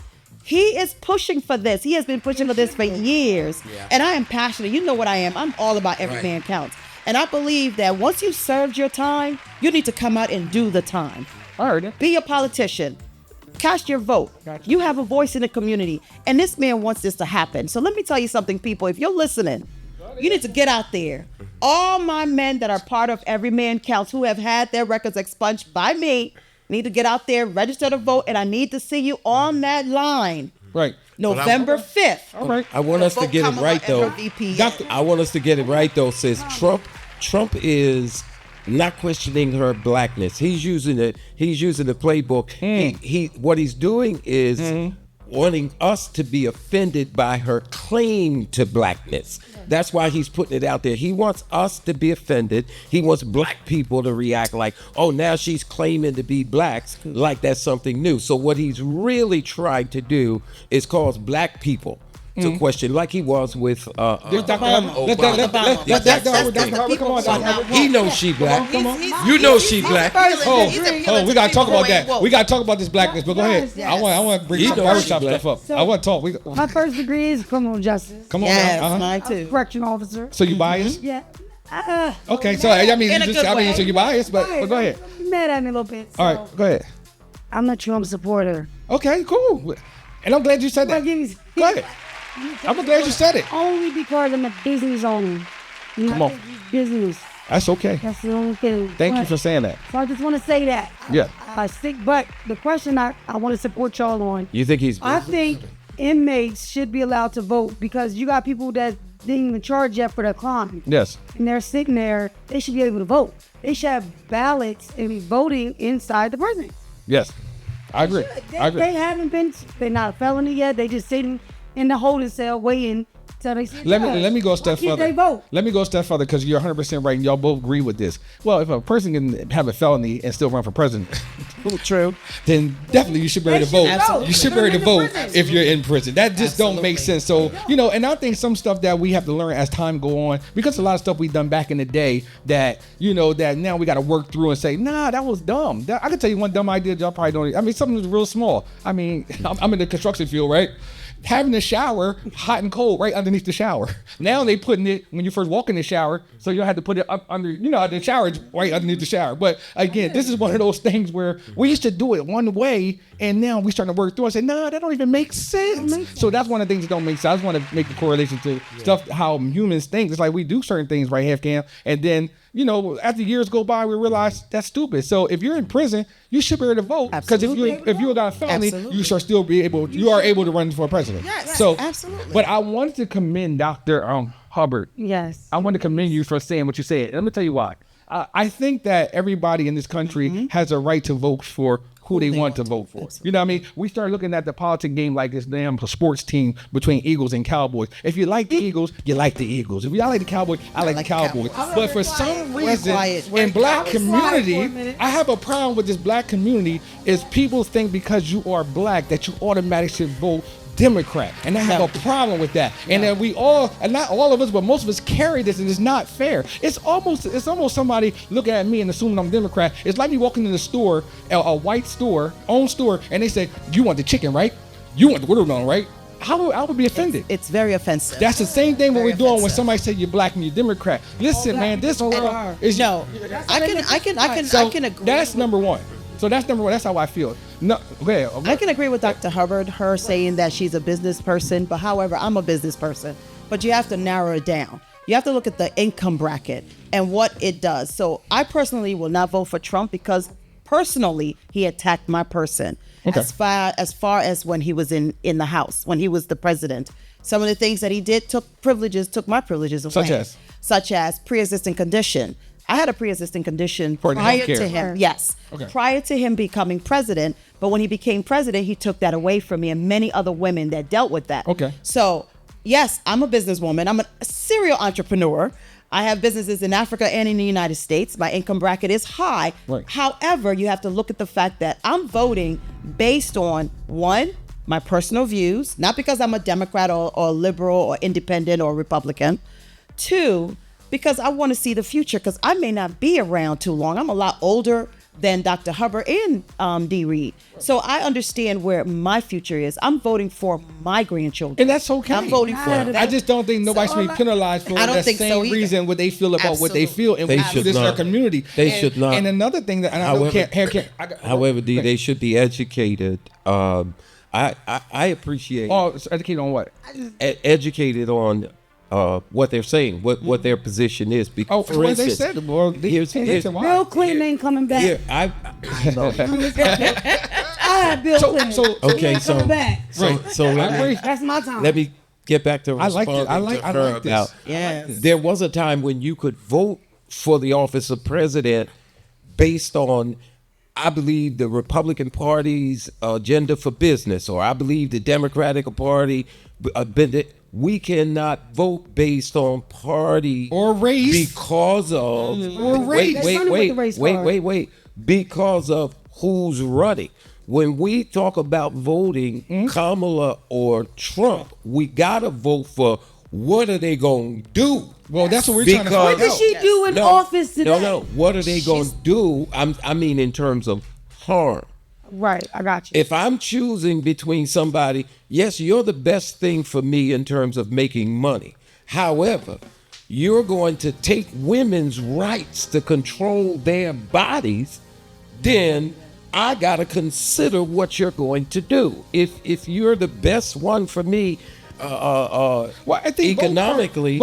He is pushing for this. He has been pushing for this for years. Yeah. And I am passionate. You know what I am. I'm all about every man counts. And I believe that once you served your time, you need to come out and do the time. I heard it. Be a politician. Cast your vote. Gotcha. You have a voice in the community. And this man wants this to happen. So let me tell you something, people. If you're listening, you need to get out there. All my men that are part of Every Man Counts who have had their records expunged by me need to get out there, register to vote, and I need to see you on that line. Right. November 5th. All right. I want us to get it right, though. I want us to get it right, though, says Trump is not questioning her blackness. He's using the playbook. What he's doing is wanting us to be offended by her claim to blackness. That's why he's putting it out there. He wants us to be offended. He wants black people to react like, oh, now she's claiming to be blacks, like that's something new. So what he's really trying to do is cause black people to question, like he was with Obama. He knows she black. You know she black. We gotta talk about that. We gotta talk about this blackness. But go ahead. I want to bring some barbershop stuff up. I want to talk. My first degree is criminal justice. Come on, mine too. Correctional officer. So you biased? Yeah. Okay, so I mean, so you biased, but go ahead. You mad at me a little bit. All right, go ahead. I'm a Trump supporter. Okay, cool. And I'm glad you said that. Go ahead. I'm glad you said it. Only because I'm a business owner. Come on. Business. That's okay. That's the only thing. Thank you for saying that. So I just want to say that. Yeah. But the question I want to support y'all on. You think he's... I think inmates should be allowed to vote because you got people that didn't even charge yet for their crime. Yes. And they're sitting there. They should be able to vote. They should have ballots and be voting inside the prison. Yes. I agree. They haven't been... They're not a felony yet. They just sitting in the holding cell waiting till they see let me go a step further. They vote? Let me go a step further because you're 100% right and y'all both agree with this. Well, if a person can have a felony and still run for president, true, then definitely you should be able to vote. Absolutely. You should be able to vote if you're in prison. That just don't make sense. So, and I think some stuff that we have to learn as time go on, because a lot of stuff we done back in the day that, that now we got to work through and say, nah, that was dumb. I can tell you one dumb idea y'all probably don't. I mean, something that's real small. I mean, I'm in the construction field, right? having the shower hot and cold right underneath the shower. Now they putting it when you first walk in the shower, so you have to put it up under, the shower is right underneath the shower. But again, this is one of those things where we used to do it one way, and now we starting to work through it and say, no, that don't even make sense. So that's one of the things that don't make sense. I just want to make the correlation to stuff, how humans think. It's like we do certain things right, half cam, and then after years go by, we realize that's stupid. So if you're in prison, you should be able to vote, because if you got a felony, you should still you are able to run for president. Yes, so absolutely. But I wanted to commend Dr. Hubbard. Yes. I want to commend you for saying what you said. And let me tell you why. I think that everybody in this country has a right to vote for who they want to vote for. You know what I mean? We start looking at the politic game like this damn sports team between Eagles and Cowboys. If you like the Eagles, you like the Eagles. If you like the Cowboys, I like the Cowboys. But for some reason, in black community, I have a problem with this black community is people think because you are black that you automatically should vote Democrat, and I have a problem with that. And then we all, and not all of us, but most of us carry this, and it's not fair. It's almost somebody looking at me and assuming I'm Democrat. It's like me walking in the store, a white store, own store, and they say, "You want the chicken, right? You want the watermelon, right?" I would be offended. It's very offensive. That's the same thing what we're doing when somebody say you're black and you're Democrat. Listen, man, this world is I can agree. That's number one. So that's number one. That's how I feel. No, okay. I can agree with Dr. Hubbard, her saying that she's a business person, but however, I'm a business person. But you have to narrow it down. You have to look at the income bracket and what it does. So I personally will not vote for Trump because personally he attacked my person. Okay. As far as when he was in the House, when he was the president. Some of the things that he did took my privileges away. Such as pre-existing condition. I had a pre-existing condition prior to him. Yes. Okay. Prior to him becoming president. But when he became president, he took that away from me and many other women that dealt with that. Okay. So, yes, I'm a businesswoman. I'm a serial entrepreneur. I have businesses in Africa and in the United States. My income bracket is high. Right. However, you have to look at the fact that I'm voting based on, one, my personal views, not because I'm a Democrat or liberal or independent or Republican. Two, because I want to see the future, because I may not be around too long. I'm a lot older than Dr. Hubbard and D. Reid. So I understand where my future is. I'm voting for my grandchildren. And that's okay. I'm voting for them. I just don't think nobody should be penalized for the same reason what they feel about what they feel and what this their community. They should not. And another thing that however, D, they should be educated. I appreciate. Oh, educated on what? Educated on what they're saying, what their position is. For instance, they said, well, here's Bill Clinton ain't coming back. Here, I have Bill Clinton. So That's my time. Let me get back to responding I like this. Yes. There was a time when you could vote for the office of president based on, I believe, the Republican Party's agenda for business, or I believe the Democratic Party. We cannot vote based on party or race because of wait, because of who's running. When we talk about voting Kamala or Trump, we gotta vote for what are they gonna do. Well, that's what we're trying to find out. What did she do in office today? No. What are they gonna do? I mean, in terms of harm. Right, I got you. If I'm choosing between somebody, yes, you're the best thing for me in terms of making money. However, you're going to take women's rights to control their bodies, then I got to consider what you're going to do. If you're the best one for me, I think economically,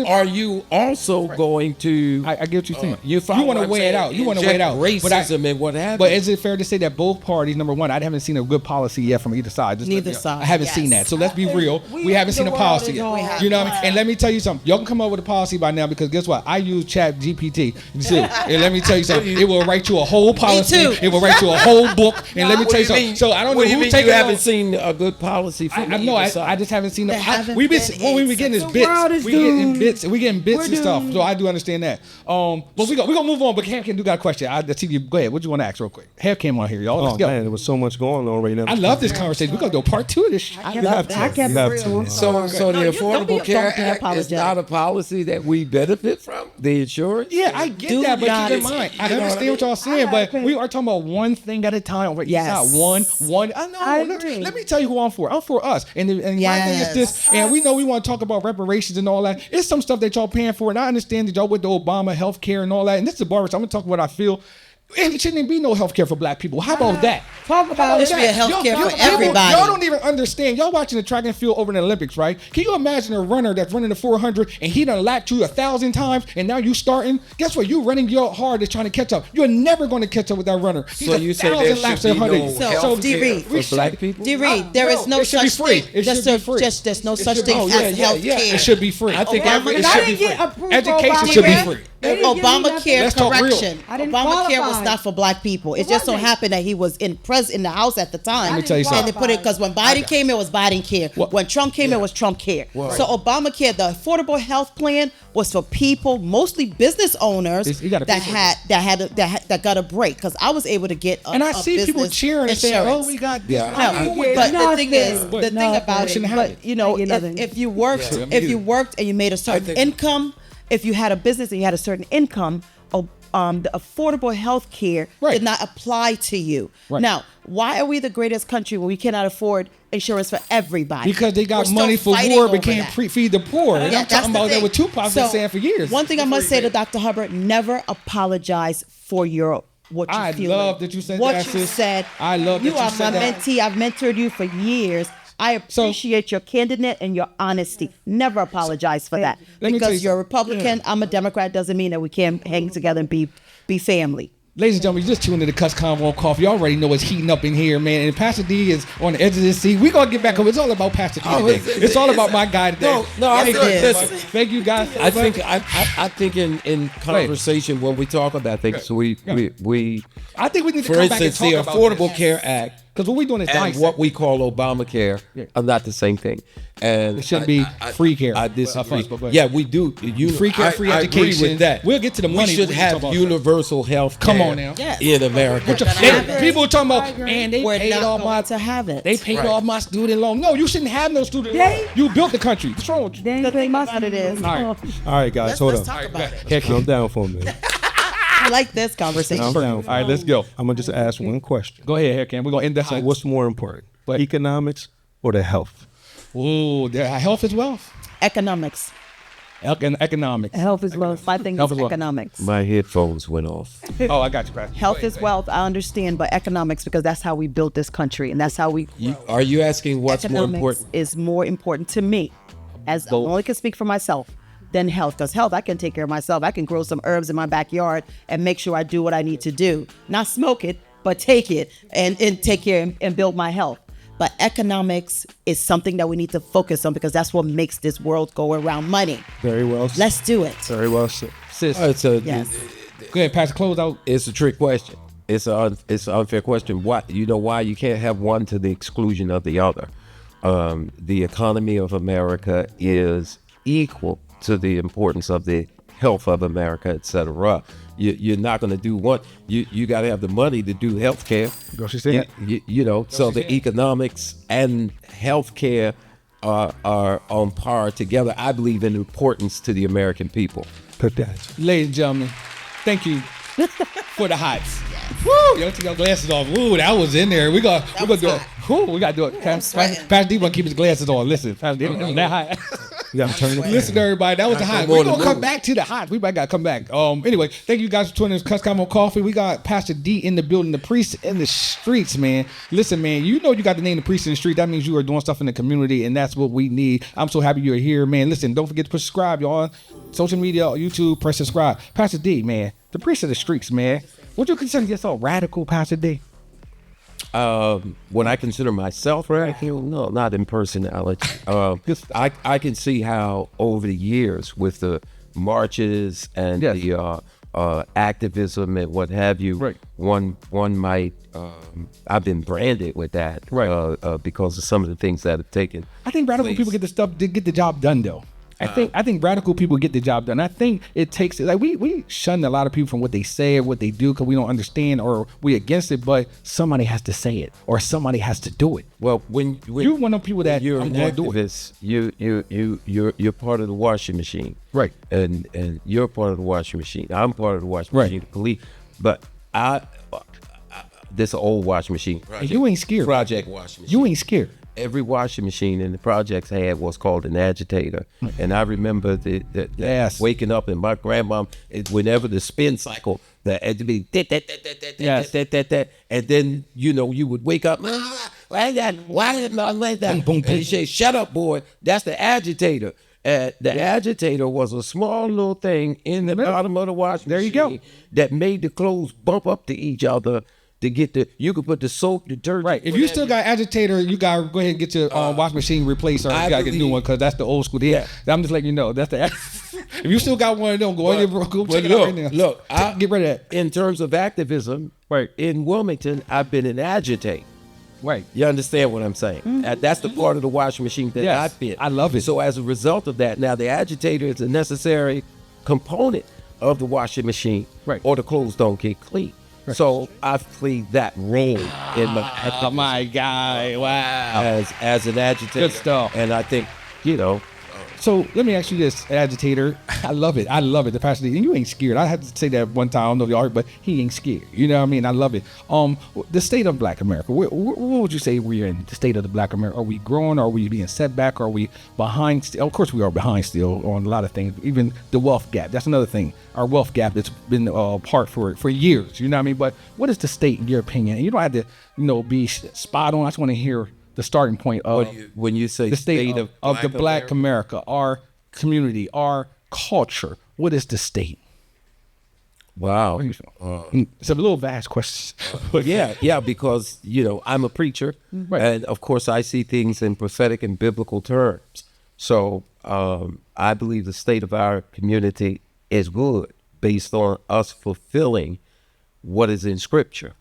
are you also going to? I get what you're saying. You want to weigh it out. You want to weigh it out. Racism and what have you. But is it fair to say that both parties, number one, I haven't seen a good policy yet from either side. Neither side. I haven't seen that. So let's be real. We haven't seen a policy yet. You know what I mean? And let me tell you something. Y'all can come up with a policy by now, because guess what? I use Chat GPT. And let me tell you something. It will write you a whole policy. It will write you a whole book. And let me tell you something. So I don't know who's taking. You haven't seen a good policy from either side. I just haven't seen There the. haven't We been getting is The bits. world is We getting doomed. bits. We getting bits We're and stuff. doomed. So I do understand that. But we gonna move on. But Cam do got a question. I see you. Go ahead. What do you want to ask real quick? Have Cam on here, y'all. Let's Oh go. man, there was so much going on right now. I love this conversation. We're gonna do a part 2 of this. Shit. I You have kept to. I kept You have it to. real. So the don't be- Affordable don't Care be Act is apologetic. not a policy that we benefit from, the insurance? Yeah, I get Do that, but not- keep in mind, I understand what y'all saying, but we are talking about one thing at a time. Right? Yes. It's not one. I know. I agree. Let me tell you who I'm for. I'm for us. And my thing is Yes. this, and we know we want to talk about reparations and all that. It's some stuff that y'all paying for, and I understand that y'all with the Obama health care and all that. And this is a barbershop. I'm gonna talk about what I feel. It shouldn't be no health care for black people. How about that? Talk about There it. should be a health care for People- everybody. Y'all don't even understand. Y'all watching the track and field over in the Olympics, right? Can you imagine a runner that's running the 400 and he done lapped you 1,000 times and now you starting? Guess what? You running your hard is trying to catch up. You're never going to catch up with that runner. He's So you say there 1,000 laps should at be 100. no So, health D. care Reid, for black people? D. Reid, there is no it should be such free. thing. It should be free. There's no such should thing be- as health care. It should be free. I think Obama- every, it Because I should be didn't free. get approved Education for should be Obamacare. free. They didn't give me nothing. Obamacare Let's talk real. correction. I didn't Obamacare was qualify. not for black people. It just so wasn't. happened that he was in the House at the time. Let me tell you something. And they put it because when Biden came, it was Biden care. What? When Trump came, it was Trump care. So Obamacare, the Affordable Health Plan, was for people, mostly business owners You gotta pay for it. that got a break. Because I was able to get a, And I a see people business cheering and saying, insurance. "Oh, we got Yeah. No, get but the thing is, nothing. the thing Nothing. about it, Shouldn't have but it. you know, I get nothing. if you worked, if you worked and you made a certain income, if you had a business and you had a certain income, the affordable health care Right. did not apply to you. Right. Now, why are we the greatest country when we cannot afford insurance for everybody? Because they got We're still money for fighting war, but over can't that. feed the poor. And Yeah, I'm that's talking the about that thing. what Tupac's been saying for years. One thing I must say to Dr. Hubbard: never apologize for what you I feel. love that you said what that, you sis. said. I love that you are said my that. mentee. I've mentored you for years. I So- appreciate your candidness and your honesty. Never apologize for that. Let me tell you Because you're a something. Republican, I'm a Democrat, doesn't mean that we can't hang together and be family. Ladies and gentlemen, you just tuned into the Cuts Convo on Coffee. You already know it's heating up in here, man. And Pastor D is on the edge of this seat. We're going to get back up. It's all about Pastor D today. It's all about my guy today. No, I Yes, think, it is. listen, Thank you, guys. I think in conversation when we talk about things, we I think we need to for come back and instance, the talk about Affordable Care Act because what we're doing is and dissect. what we call Obamacare are not the same thing. And It shouldn't be free care. I disagree. But go ahead. Yeah, we do. Free care, free I education. agree with that. We'll get to the money. We should when we have talk about universal health care Come on now. Yes. in America. People are talking about, man, they We're paid not all going my to have it. They paid off my student loan. No, you shouldn't have no student loan. They- You built the country. What's wrong with you? They ain't The pay thing my about it is, All right. All right, guys, hold let's on. talk about it. Calm down for a minute. I like this conversation. Calm down. All right, let's go. I'm gonna just ask one question. Go ahead, here, Cam. We're going to end this. So what's more important, But- economics or the health? Ooh, health is wealth. Economics. Economics. Health is wealth. My thing Health is is what? economics. My headphones went off. Oh, I got you, Pastor. Health is wealth. I understand, but economics, because that's how we built this country, and that's how we. Are you asking what's more Economics important? is more important to me, as I only can speak for myself, than health. Because health, I can take care of myself. I can grow some herbs in my backyard and make sure I do what I need to do. Not smoke it, but take it and take care and build my health. But economics is something that we need to focus on because that's what makes this world go around money. Very well said. Let's do it. Very well said. Sis, It's a Yes. go ahead, Pastor. Close out. it's a trick question. It's an unfair question. Why you can't have one to the exclusion of the other? The economy of America is equal to the importance of the health of America, etc. You're not going to do one. You got to have the money to do health care. Go, she said. So the economics and health care are on par together. I believe in importance to the American people. Put that. Ladies and gentlemen, thank you for the highs. Woo! Y'all take your glasses off. Woo, that was in there. We gonna do it. Woo, we gotta do it. Pastor D wanna keep his glasses on. Listen, Pastor D, it was that high. You gotta turn it. Listen, everybody, that was the high. We're gonna come back to the hot. We might gotta come back. Anyway, thank you guys for tuning in to Cutsconvocoffee Coffee. We got Pastor D in the building, the priest in the streets, man. Listen, man, you know you got the name the priest in the street. That means you are doing stuff in the community, and that's what we need. I'm so happy you're here, man. Listen, don't forget to subscribe, y'all. Social media, YouTube, press subscribe. Pastor D, man, the priest of the streets, man. Would you consider yourself radical, Pastor D? When I consider myself radical, no, not in personality. I can see how over the years with the marches and Yes. the activism and what have you. Right. One might. I've been branded with that. Right. Because of some of the things that have taken. I think radical people get the job done though. I think radical people get the job done. I think it takes like we shun a lot of people from what they say or what they do because we don't understand or we against it. But somebody has to say it or somebody has to do it. Well, when you're one of the people that you're I'm an going to do it. activist, you're part of the washing machine, right? And you're part of the washing machine. I'm part of the washing machine. The police, but this old washing machine. Project, you ain't scared. Project washing machine. You ain't scared. Every washing machine in the projects had what's called an agitator. And I remember the waking up and my grandma, whenever the spin cycle, it'd be and then, you would wake up, why did I let that? And he say, shut up, boy, that's the agitator. The agitator was a small little thing in the bottom of the washing machine that made the clothes bump up to each other. To get you could put the soap, detergent. Right. If you still got agitator, you gotta go ahead and get your washing machine replaced, or you gotta get a new one because that's the old school. Yeah. I'm just letting you know that's the. If you still got one of them, go ahead and go check it out right now. Look, get rid of that. In terms of activism, right? In Wilmington, I've been an agitator. Right. You understand what I'm saying? Mm-hmm. That's the part of the washing machine that I fit. I love it. So as a result of that, now the agitator is a necessary component of the washing machine, right? Or the clothes don't get clean. Right. So I've played that role in my guy. Wow. As an agitator. Good stuff. And I think, So let me ask you this, agitator. I love it. The passion. And you ain't scared. I had to say that one time. I don't know if y'all heard, but he ain't scared. You know what I mean? I love it. The state of Black America. What would you say we're in? The state of the Black America. Are we growing? Are we being set back? Are we behind? Still? Of course, we are behind still on a lot of things. Even the wealth gap. That's another thing. Our wealth gap that's been apart for years. You know what I mean? But what is the state in your opinion? And you don't have to, be spot on. I just want to hear the starting point of when you say the state of the Black America, our community, our culture. What is the state? Wow. It's a little vast question. yeah, because, I'm a preacher, right. And of course I see things in prophetic and biblical terms. So I believe the state of our community is good based on us fulfilling what is in Scripture.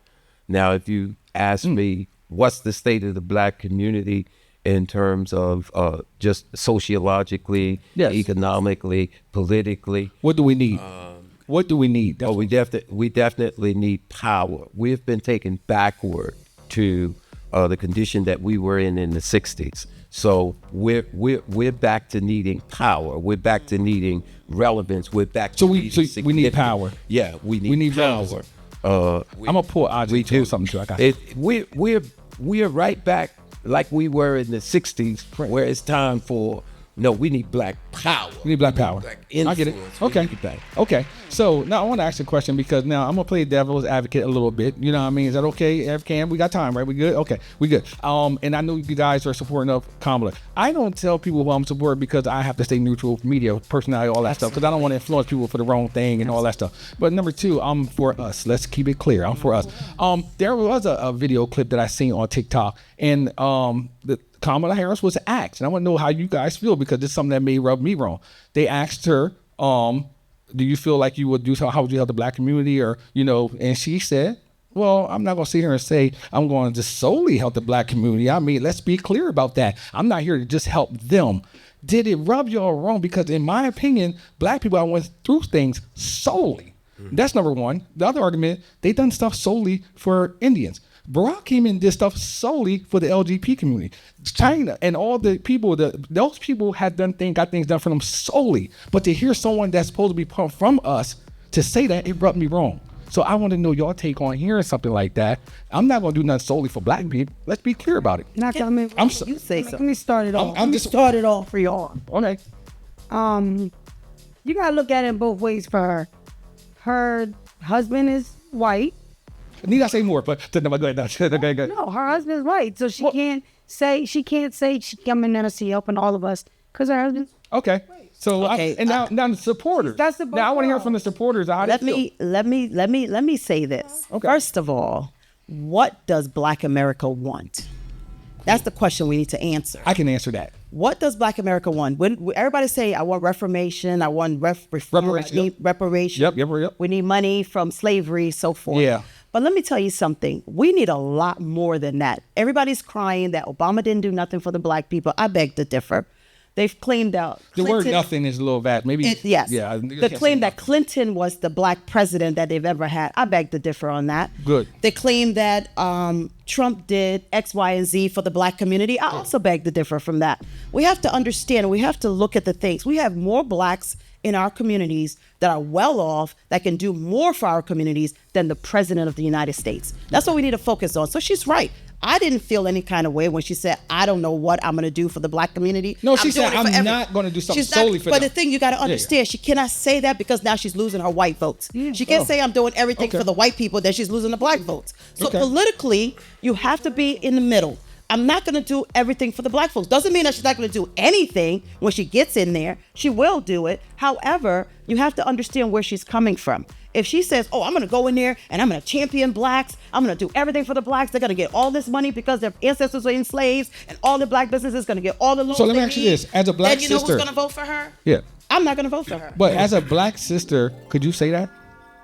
Now, if you ask me, what's the state of the Black community in terms of just sociologically, economically, politically? What do we need? What do we need? We definitely need power. We've been taken backward to the condition that we were in the 60s. So we're back to needing power. We're back to needing relevance. We're back to we need power. Yeah, we need power. I'm gonna pull Ajah to something too. I got we're right back like we were in the 60s, where it's time for we need Black power. We need Black power. Black I get it. Okay. Okay. So now I want to ask a question because now I'm gonna play devil's advocate a little bit. You know what I mean? Is that okay? Cam, we got time, right? We good? Okay, we good. And I know you guys are supporting of Kamala. I don't tell people who I'm supporting because I have to stay neutral, media, personality, all that stuff, because I don't want to influence people for the wrong thing and all that stuff. But number two, I'm for us. Let's keep it clear. I'm for us. There was a video clip that I seen on TikTok, and the Kamala Harris was asked, and I want to know how you guys feel because this is something that may rub me wrong. They asked her, do you feel like you would do so? How would you help the Black community? Or, and she said, well, I'm not going to sit here and say I'm going to just solely help the Black community. I mean, let's be clear about that. I'm not here to just help them. Did it rub y'all wrong? Because in my opinion, Black people, I went through things solely. That's number one. The other argument, they done stuff solely for Indians. Barack came in and did stuff solely for the LGBT community. China and all the people, those people had got things done for them solely. But to hear someone that's supposed to be from us to say that, it rubbed me wrong. So I want to know y'all take on hearing something like that. I'm not going to do nothing solely for Black people. Let's be clear about it. You say so. Let me start it off. Let me start it off for y'all. Okay. You got to look at it both ways for her. Her husband is white. Need I say more? But go ahead. No, her husband is white, so she can't say she coming in and she helping all of us because her husband. Okay. So now the supporters. That's the now I want to hear from the supporters. Let me say this. Okay. First of all, what does Black America want? That's the question we need to answer. I can answer that. What does Black America want? When everybody say, I want reformation, I want reform, Reparation, I need reparation. Yep. We need money from slavery, so forth. Yeah. But let me tell you something. We need a lot more than that. Everybody's crying that Obama didn't do nothing for the Black people. I beg to differ. They've claimed out. The word nothing is a little bad. Maybe. Yes. Yeah. The claim that Clinton was the Black president that they've ever had. I beg to differ on that. Good. They claim that Trump did X, Y, and Z for the Black community. I also beg to differ from that. We have to understand, we have to look at the things. We have more Blacks in our communities that are well off, that can do more for our communities than the president of the United States. That's what we need to focus on. So she's right. I didn't feel any kind of way when she said, I don't know what I'm going to do for the Black community. No, she said, I'm not going to do something solely for them. But the thing you got to understand, she cannot say that because now she's losing her white votes. She can't say I'm doing everything for the white people, then she's losing the Black votes. So politically, you have to be in the middle. I'm not going to do everything for the Black folks. Doesn't mean that she's not going to do anything when she gets in there. She will do it. However, you have to understand where she's coming from. If she says, oh, I'm going to go in there and I'm going to champion Blacks, I'm going to do everything for the Blacks, they're going to get all this money because their ancestors were enslaved, and all the Black businesses going to get all the loans. So let me ask you this. As a Black then you know sister. who's going to vote for her? Yeah. I'm not going to vote for her. But as a Black sister, could you say that?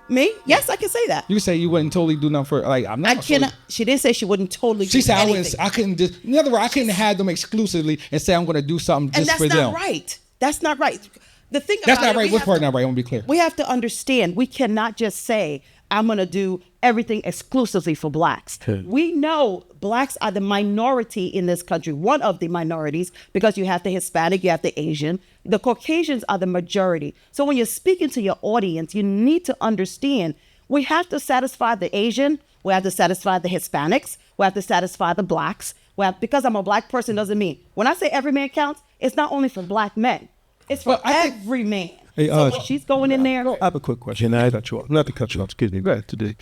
Me? Yes, I can say that. You say you wouldn't totally do nothing for, like, I'm not. I cannot. She didn't say she wouldn't totally She do said anything. I couldn't just, in other words, I couldn't have them exclusively and say I'm going to do something just for them. And that's not right. That's not right. The thing That's about not right. What part not right? I want to be clear. We have to understand, we cannot just say, I'm going to do everything exclusively for Blacks. We know Blacks are the minority in this country, one of the minorities, because you have the Hispanic, you have the Asian. The Caucasians are the majority. So when you're speaking to your audience, you need to understand, we have to satisfy the Asian, we have to satisfy the Hispanics, we have to satisfy the Blacks. Because I'm a Black person doesn't mean, when I say every man counts, it's not only for Black men. It's for every man. Hey, so when she's going in there. I have a quick question. Not to cut you off. Excuse me. Go ahead. Today,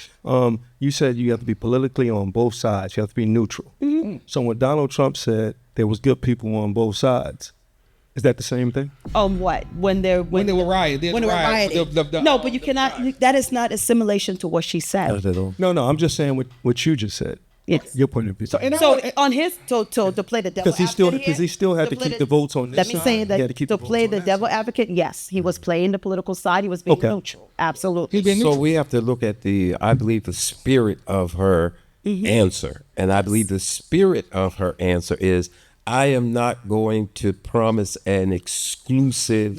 you said you have to be politically on both sides. You have to be neutral. Mm-hmm. So when Donald Trump said there was good people on both sides, is that the same thing? What? When they were rioting. No, but you cannot. That is not assimilation to what she said. No. I'm just saying what you just said. Yes. Your point of view. So on his to play the devil advocate, because he still had to keep the votes on this side. Let me say that to play the devil advocate. Yes, he was playing the political side. He was being neutral. Absolutely. So we have to look at I believe the spirit of her answer, and I believe the spirit of her answer is, I am not going to promise an exclusive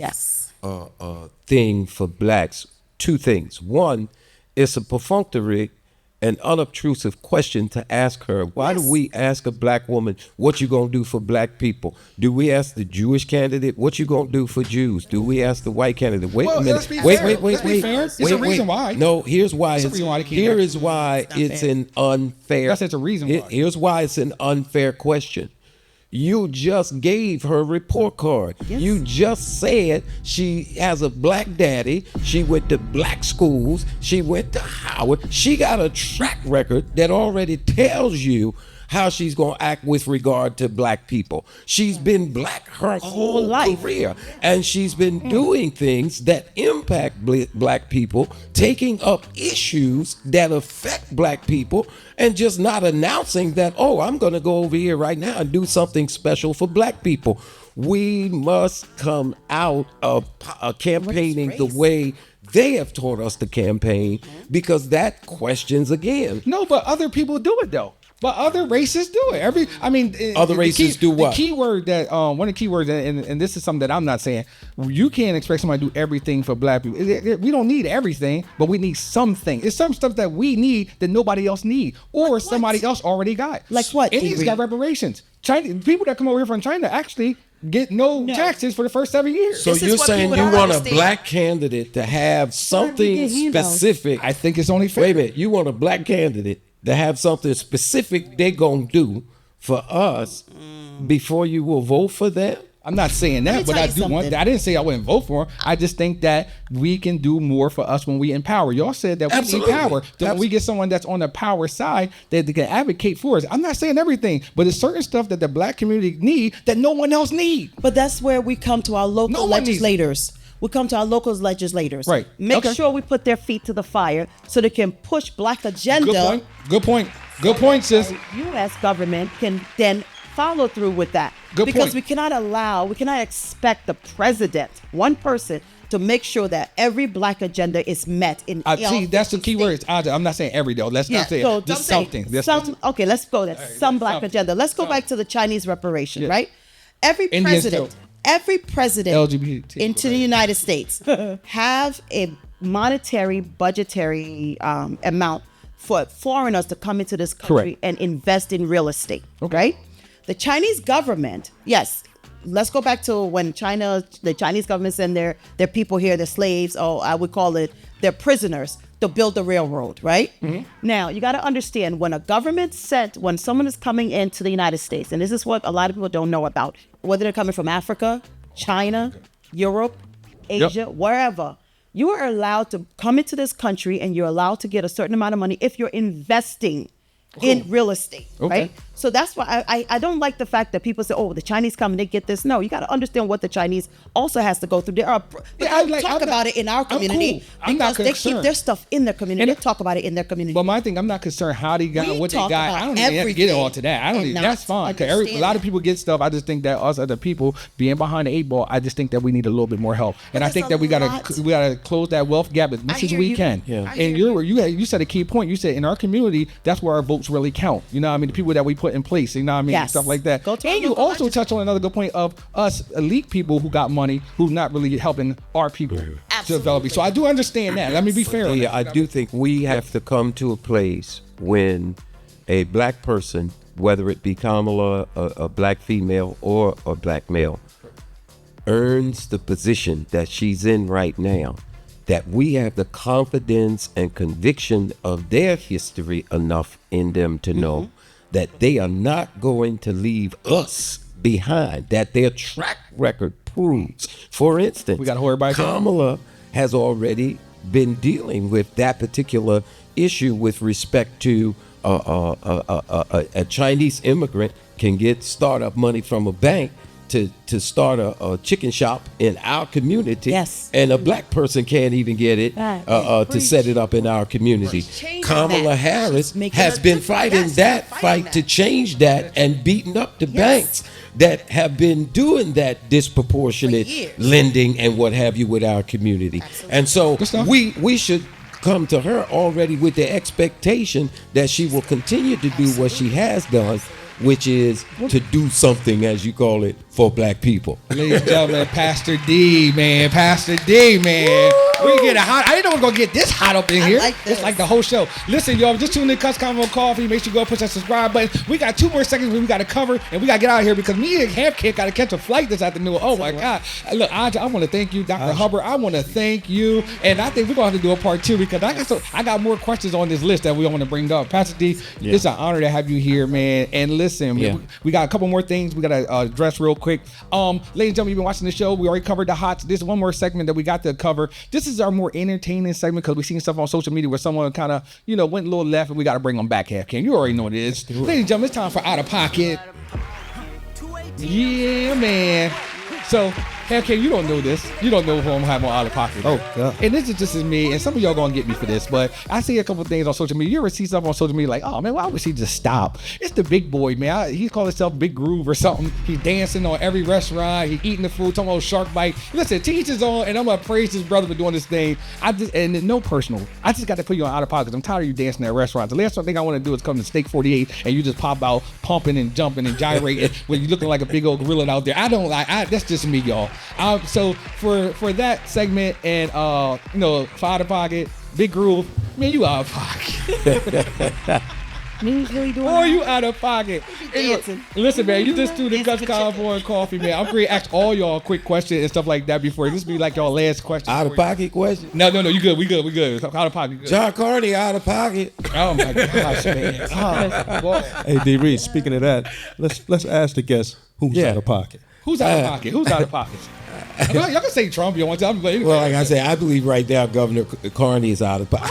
thing for Blacks. Two things. One, it's a perfunctory an unobtrusive question to ask her. Why do we ask a Black woman, what you gonna do for Black people? Do we ask the Jewish candidate, what you gonna do for Jews? Do we ask the white candidate? Wait a minute. Wait. It's a reason why. No, here's why. Here is why it's an unfair. That's a reason why. Here's why it's an unfair question. You just gave her report card. Yes. You just said she has a Black daddy. She went to Black schools. She went to Howard. She got a track record that already tells you how she's going to act with regard to Black people. She's been Black her whole life. Career, and she's been doing things that impact Black people, taking up issues that affect Black people, and just not announcing that, oh, I'm going to go over here right now and do something special for Black people. We must come out of campaigning the way they have taught us to campaign, because that questions again. No, but other people do it though. But other races do it. Other races do what? The key word that one of the key words, and this is something that I'm not saying. You can't expect somebody to do everything for Black people. We don't need everything, but we need something. It's some stuff that we need that nobody else needs, or somebody else already got. Like what? Indians got reparations. People that come over here from China actually get no taxes for the first 7 years. So you're saying you want a Black candidate to have something specific? I think it's only fair. Wait a minute. You want a Black candidate to have something specific they're going to do for us before you will vote for them? I'm not saying that, but I do want that. I didn't say I wouldn't vote for him. I just think that we can do more for us when we empower. Y'all said that we need power. So when we get someone that's on the power side that can advocate for us. I'm not saying everything, but there's certain stuff that the Black community need that no one else need. But that's where we come to our local legislators. We come to our local legislators. Right. Make sure we put their feet to the fire so they can push Black agenda. Good point, sis. U.S. government can then follow through with that. Good because point. we cannot expect the president, one person, to make sure that every black agenda is met in see, that's the key word. I'm not saying every though. Let's not say so just I'm something. saying okay, let's go there. Some black agenda. Let's go back to the Chinese reparation, right? Every president LGBT into the United States have a monetary, budgetary amount for foreigners to come into this country and invest in real estate, right? The Chinese government, yes, let's go back to when the Chinese government sent their people here, their slaves, or I would call it their prisoners, to build the railroad, right? Now, you got to understand when when someone is coming into the United States, and this is what a lot of people don't know about, whether they're coming from Africa, China, Europe, Asia, wherever, you are allowed to come into this country and you're allowed to get a certain amount of money if you're investing in real estate, right? So that's why I don't like the fact that people say, oh, the Chinese come and they get this. No, you got to understand what the Chinese also has to go through. There are talk about it in our community because they keep their stuff in their community. They talk about it in their community. But my thing, I'm not concerned how they got what they got. I don't even have to get all to that. That's fine. Because a lot of people get stuff. I just think that us other people being behind the 8 ball, I just think that we need a little bit more help. And I think that we gotta close that wealth gap as much as we can. And you said a key point. You said in our community, that's where our votes really count. You know what I mean? The people that we put in place, you know what I mean? Yes. Stuff like that. And you also touch on another good point of us elite people who got money who's not really helping our people to develop. So I do understand that. Let me be fair. Yeah, I do think we have to come to a place when a black person, whether it be Kamala, a black female, or a black male, earns the position that she's in right now, that we have the confidence and conviction of their history enough in them to know that they are not going to leave us behind, that their track record proves. For instance, we got to hold everybody Kamala has already been dealing with that particular issue with respect to a Chinese immigrant can get startup money from a bank to start a chicken shop in our community, and a black person can't even get it to set it up in our community. Kamala Harris has been fighting that fight to change that and beating up the banks that have been doing that disproportionate lending and what have you with our community. And so we should come to her already with the expectation that she will continue to do what she has done, which is to do something, as you call it, for black people. Ladies and gentlemen, Pastor D, man. Pastor D, man. We get hot. I didn't know we were going to get this hot up in here. It's like the whole show. Listen, y'all, just tune in to Cutsconvocoffee. Make sure you go push that subscribe button. We got 2 more seconds we got to cover, and we got to get out of here because me and Half Kid got to catch a flight this afternoon. Oh, my God. Look, Ajah, I want to thank you. Dr. Hubbard, I want to thank you. And I think we're going to have to do a part 2 because I got more questions on this list that we want to bring up. Pastor D, it's an honor to have you here, man. And listen, we got a couple more things we got to address real quick. Ladies and gentlemen, you've been watching the show. We already covered the hots. There's one more segment that we got to cover. This is our more entertaining segment because we've seen stuff on social media where someone kind of, went a little left, and we got to bring them back. Half Cam, you already know what it is. Ladies and gentlemen, it's time for Out of Pocket. Yeah, man. So, Half Cam, you don't know this. You don't know who I'm having on Out of Pocket. Oh, God. And this is just as me, and some of y'all gonna get me for this, but I see a couple of things on social media. You ever see stuff on social media like, oh man, why would she just stop? It's the big boy, man. He called himself Big Groove or something. He's dancing on every restaurant. He's eating the food, talking about shark bite. Listen, teach his own, and I'm gonna praise his brother for doing this thing. And no personal. I just got to put you on Out of Pocket. I'm tired of you dancing at restaurants. The last thing I want to do is come to Steak 48 and you just pop out pumping and jumping and gyrating when you looking like a big old gorilla out there. That's just me, y'all. So for that segment and for Out of Pocket, Big Groove, man, you out of pocket. You out of pocket. Anyway, listen, man, you just do the Cutsconvocoffee, man. I'm going to ask all y'all quick questions and stuff like that before. This be like y'all last question. Out of pocket question? No, you good. We good. Out of pocket. Good. John Carney out of pocket. Oh my gosh, man. Hey, D. Reid, speaking of that, let's ask the guests who's out of pocket. Who's out of pocket? Who's out of pocket? Y'all can say Trump if you want to. Well, like I say, I believe right now Governor Carney is out of pocket.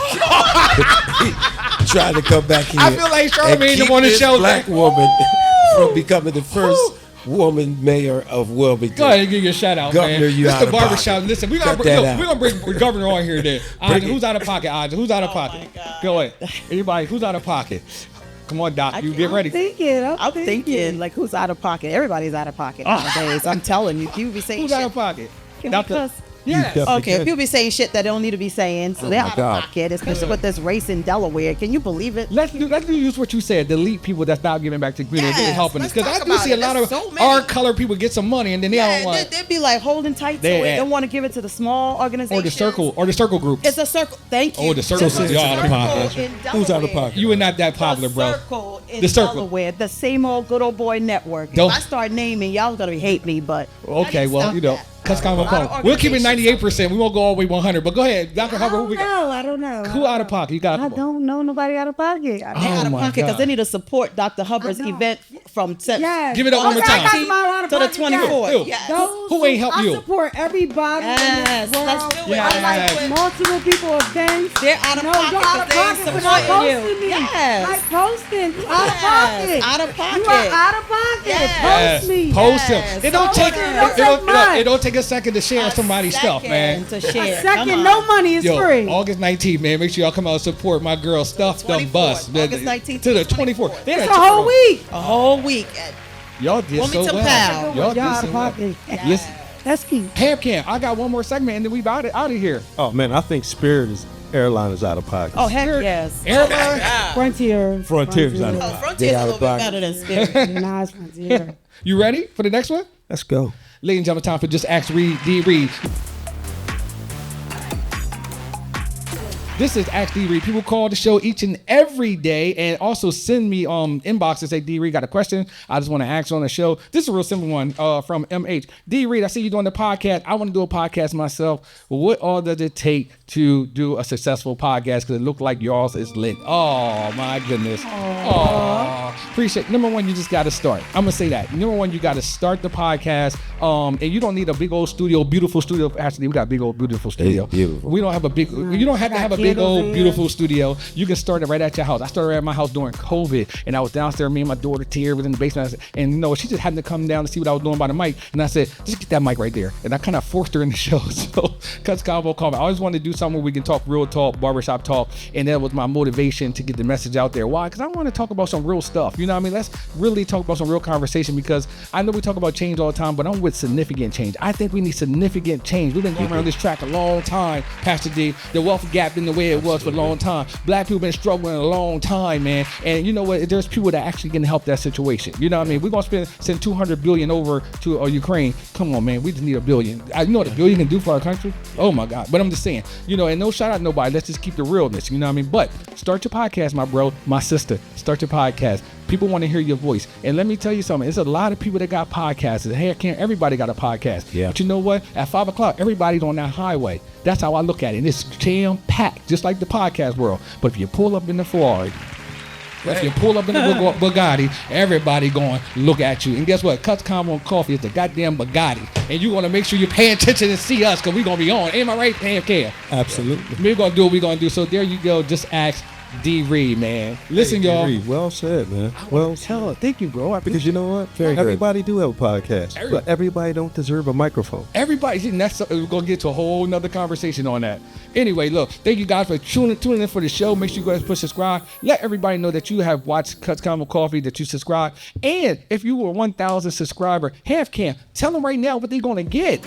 Trying to come back here. I feel like Charlamagne on the show. Black woman from becoming the first woman mayor of Wilmington. Go ahead and give you a shout out, Governor, man. You it's out the of barbershop. pocket. Listen, we're gonna bring Governor on here then. Ajah, who's out of pocket? Ajah, who's out of pocket? Go ahead. Anybody, who's out of pocket? Come on, Doc. You get ready. I'm thinking, like, who's out of pocket? Everybody's out of pocket nowadays. I'm telling you. People be saying Who's shit. out of pocket? Because, Yes. okay, people be saying shit that they don't need to be saying, so they're out of pocket, especially with this race in Delaware. Can you believe it? Let's use what you said. Delete people that's not giving back to the community. They're helping us. Because I do see a lot of our color people get some money and then they don't want. They'd be like holding tight to it. They don't want to give it to the small organization. Or the circle group. It's a circle. Thank you. Oh, the circle is out of pocket. Who's out of pocket? You are not that popular, bro. Circle in The circle. Delaware, the same old good old boy network. Don't- If I start naming, y'all gonna hate me, but Okay, well, you know. Cutsconvocoffee. We'll keep it 98%. We won't go all the way 100. But go ahead, Dr. Hubbard. Who we got? I don't know. Who out of pocket? You got. I don't know nobody out of pocket. they out of pocket because they need to support Dr. Hubbard's event from Yes. Give it up one more Okay, I got time. my out of to the pocket. 24th. Yes. Those Who ain't help I you? support everybody Yes, in this world. let's do it. Yes. I like multiple people events. They're out of no, pocket you're out of because they pocket for not supporting you. posting me. Yes. Like posting. Out of pocket. Out of pocket. You are out of pocket. Yes. Post me. Post Yes. him. It don't take. much. It don't take a second to share somebody's stuff, man. To share. Second, no money is Yo, free. August 19th, man. Make sure y'all come out and support my girl Stuff the 24th. Bus. August 19th to the 24th. It's a whole week. A whole week. Y'all did so Wilmington well. Powell. Y'all did Y'all out so of well. pocket. Yes. That's key. Ham Cam. I got one more segment and then we out of here. Oh man, I think Spirit Airline is out of pocket. Oh, heck yes. Airline. Frontier's out of Oh, pocket. Frontier's a little bit better than Spirit. Nice Frontier. You ready for the next one? Let's go. Ladies and gentlemen, time for Just Ask Reid, D. Reid. This is Ask D. Reid. People call the show each and every day and also send me inbox and say, D. Reid, got a question I just want to ask on the show. This is a real simple one from MH. D. Reid, I see you doing the podcast. I want to do a podcast myself. What all does it take to do a successful podcast? Because it looked like yours is lit. Oh, my goodness. Oh, appreciate it. Number one, you just got to start. I'm going to say that. Number one, you got to start the podcast. And you don't need a big old studio, beautiful studio. Actually, we got a big old, beautiful studio. It's beautiful. We don't have a big, you don't have to have a big old, beautiful studio. You can start it right at your house. I started at my house during COVID, and I was downstairs. Me and my daughter Tia was in the basement, and you know she just happened to come down to see what I was doing by the mic, and I said, just get that mic right there. And I kind of forced her in the show. So, Cutsconvocoffee. I always wanted to do something where we can talk real talk, barbershop talk, and that was my motivation to get the message out there. Why? Because I want to talk about some real stuff. You know what I mean? Let's really talk about some real conversation, because I know we talk about change all the time, but I'm with significant change. I think we need significant change. We've been going around this track a long time, Pastor D. The wealth gap been the way it was for a long time. Black people been struggling a long time, man. And you know what? There's people that actually can help that situation. You know what I mean? We're gonna send $200 billion over to Ukraine. Come on, man. We just need $1 billion. You know what $1 billion can do for our country? Oh my God. But I'm just saying, you know, and no shout out nobody. Let's just keep the realness. You know what I mean? But start your podcast, my bro, my sister. Start your podcast. People want to hear your voice. And let me tell you something. There's a lot of people that got podcasts. Hey, everybody got a podcast. Yeah. But you know what? At 5 o'clock, everybody's on that highway. That's how I look at it. And it's jam-packed, just like the podcast world. But if you pull up in the Ferrari, if you pull up in the Bugatti, everybody going to look at you. And guess what? Cutsconvocoffee is the goddamn Bugatti. And you want to make sure you pay attention and see us, because we're going to be on. Am I right, Ham Cam? Absolutely. We're going to do what we're going to do. So there you go. Just ask D. Reid, man. Listen, Hey, y'all. Reid, well said, man. Well said. Thank you, bro. Because you know what? Everybody do have a podcast, but everybody don't deserve a microphone. Everybody, see, next we're gonna get to a whole nother conversation on that. Anyway, look, thank you guys for tuning in for the show. Make sure you guys push subscribe. Let everybody know that you have watched Cutsconvocoffee, that you subscribe. And if you were 1,000 subscriber, Half Cam, tell them right now what they're gonna get.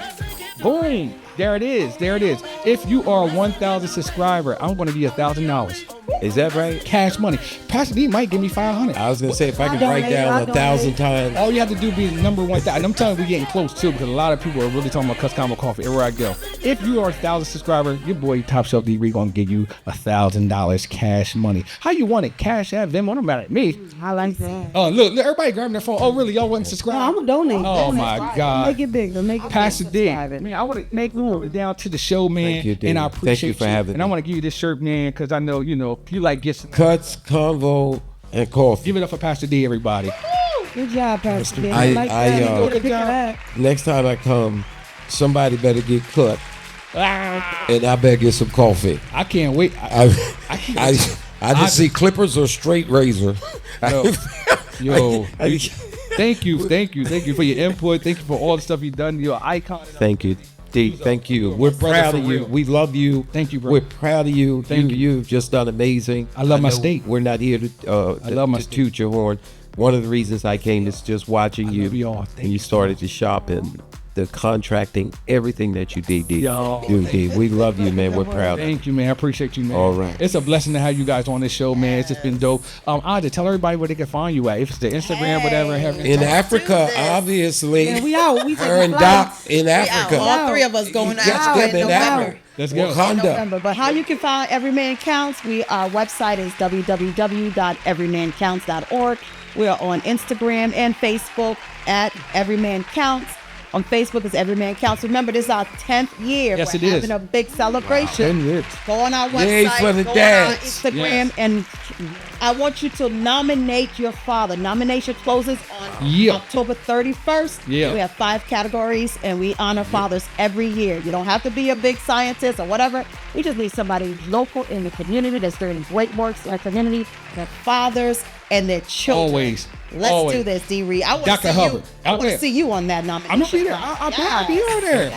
Boom. There it is. There it is. If you are 1,000 subscriber, I'm gonna give you $1,000. Is that right? Cash money. Pastor D might give me 500. I was gonna say, if I could write down 1,000 times. All you have to do be number 1,000. I'm telling you, we're getting close too, because a lot of people are really talking about Cutsconvocoffee everywhere I go. If you are 1,000 subscribers, your boy Top Shelf D. Reid gonna give you $1,000 cash money. How you want it? Cash App, Venmo? Don't matter at me. I like that. Oh, look, everybody grabbing their phone. Oh, really? Y'all wasn't subscribed? No, I'm gonna donate. Oh my God. Make it bigger. Make it Pastor D, bigger. man, I want to make it down to the show, man. Thank you, D. And I Thank appreciate you for having And I me. want to give you this shirt, man, because I know, you like gifts. Cuts, convo, and coffee. Give it up for Pastor D, everybody. Good job, Pastor D. I- like I, that. uh, Pick it up. Next time I come, somebody better get cut, and I better get some coffee. I can't wait. I can't just see clippers or straight razor. Yo, thank you for your input. Thank you for all the stuff you've done. You're an icon. Thank you. D, thank you. We're brother proud for of you. real. We love you. Thank you, bro. We're proud of you. Thank you. You've just done amazing. I love my know state. We're not here to love my to toot your horn. One of the reasons I came is just watching you love y'all. Thank when you started to shop and the contracting, everything that you did, D. D. We love you, man. We're proud. Thank you, man. I appreciate you, man. All right. It's a blessing to have you guys on this show, man. It's just been dope. Ajah, tell everybody where they can find you at. If it's the Instagram, whatever. In Africa, obviously. Yeah, we out. We Her and Doc in Africa. All three of us going out Them in Africa. Let's go. Wakanda. November. But how you can find Every Man Counts, our website is www.everymancounts.org. We are on Instagram and Facebook at Every Man Counts. On Facebook, it's Every Man Counts. Remember, this is our 10th year. Yes, We're it is. having a big celebration. 10 years. Go on our Yay website, for the go dads. on our Instagram, Yes. and I want you to nominate your father. Nomination closes on October 31st. Yeah. We have 5 categories, and we honor fathers every year. You don't have to be a big scientist or whatever. We just need somebody local in the community that's doing great work in our community, their fathers and their children. Always. Let's Always. do this, D. Reid. I want to Dr. see Hubbard. you. I want Okay. to see you on that nomination. I'm going to be there. I'll be over there.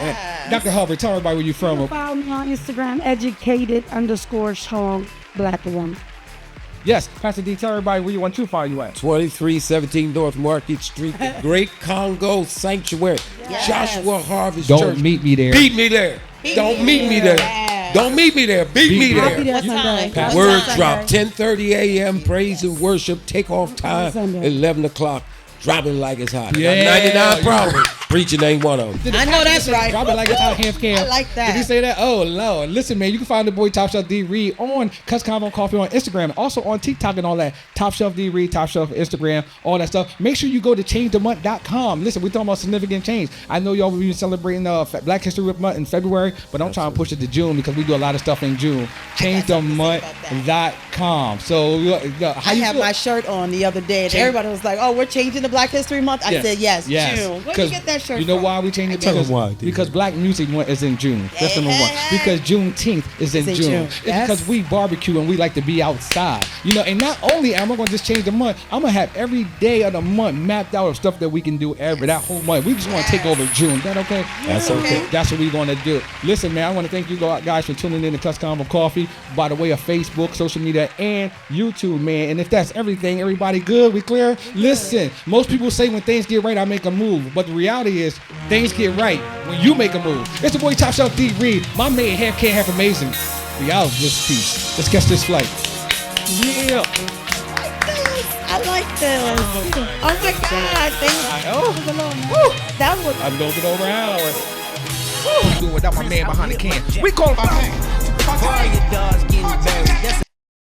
Dr. Hubbard, tell everybody where you're from. Follow me on Instagram, educated_strong black woman. Yes, Pastor D, tell everybody where you want to find you at. 2317 North Market Street, the Great Congo Sanctuary. Joshua Harvest Don't Church. meet me there. Beat me there. Don't meet me there. Don't meet me there. Beat me I'll be there. there Sunday. Word drop, 10:30 a.m. Praise and worship. Take off time, Sunday. 11 o'clock. Dropping like it's hot. Yeah. I got 99 problems. Preaching ain't one of them. I know that's right. Drop it like it's hot, half cam. I like that. Did he say that? Oh, Lord. Listen, man, you can find the boy Top Shelf D. Reid on Cutsconvocoffee on Instagram, also on TikTok and all that. Top Shelf D. Reid, Top Shelf Instagram, all that stuff. Make sure you go to changethemonth.com. Listen, we're talking about significant change. I know y'all will be celebrating Black History Month in February, but I'm trying to push it to June because we do a lot of stuff in June. changethemonth.com. So, how I you had feel? my shirt on the other day, and everybody was like, "Oh, we're changing the Black History Month." I said, "Yes, June." Where did you get that shirt You know from? why we changed it? Tell them why, D. Because Black Music Month is in June. That's number one. Because Juneteenth is in in June. June. It's Yes. because we barbecue and we like to be outside. And not only am I going to just change the month, I'm going to have every day of the month mapped out of stuff that we can do that whole month. We just want to take over June. Is that okay? That's okay. That's what we're going to do. Listen, man, I want to thank you guys for tuning in to Cutsconvocoffee by the way of Facebook, social media, and YouTube, man. And if that's everything, everybody good? We clear? Listen, most people say when things get right, I make a move. But the reality is, things get right when you make a move. It's the boy Top Shelf D. Reid. My man, half can, half amazing. We out this piece. Let's catch this flight. Yeah. I like this. Oh my God! Thank that was. I'm going to go around. Do it without my man behind the can. We call him my man. All your dogs getting buried. That's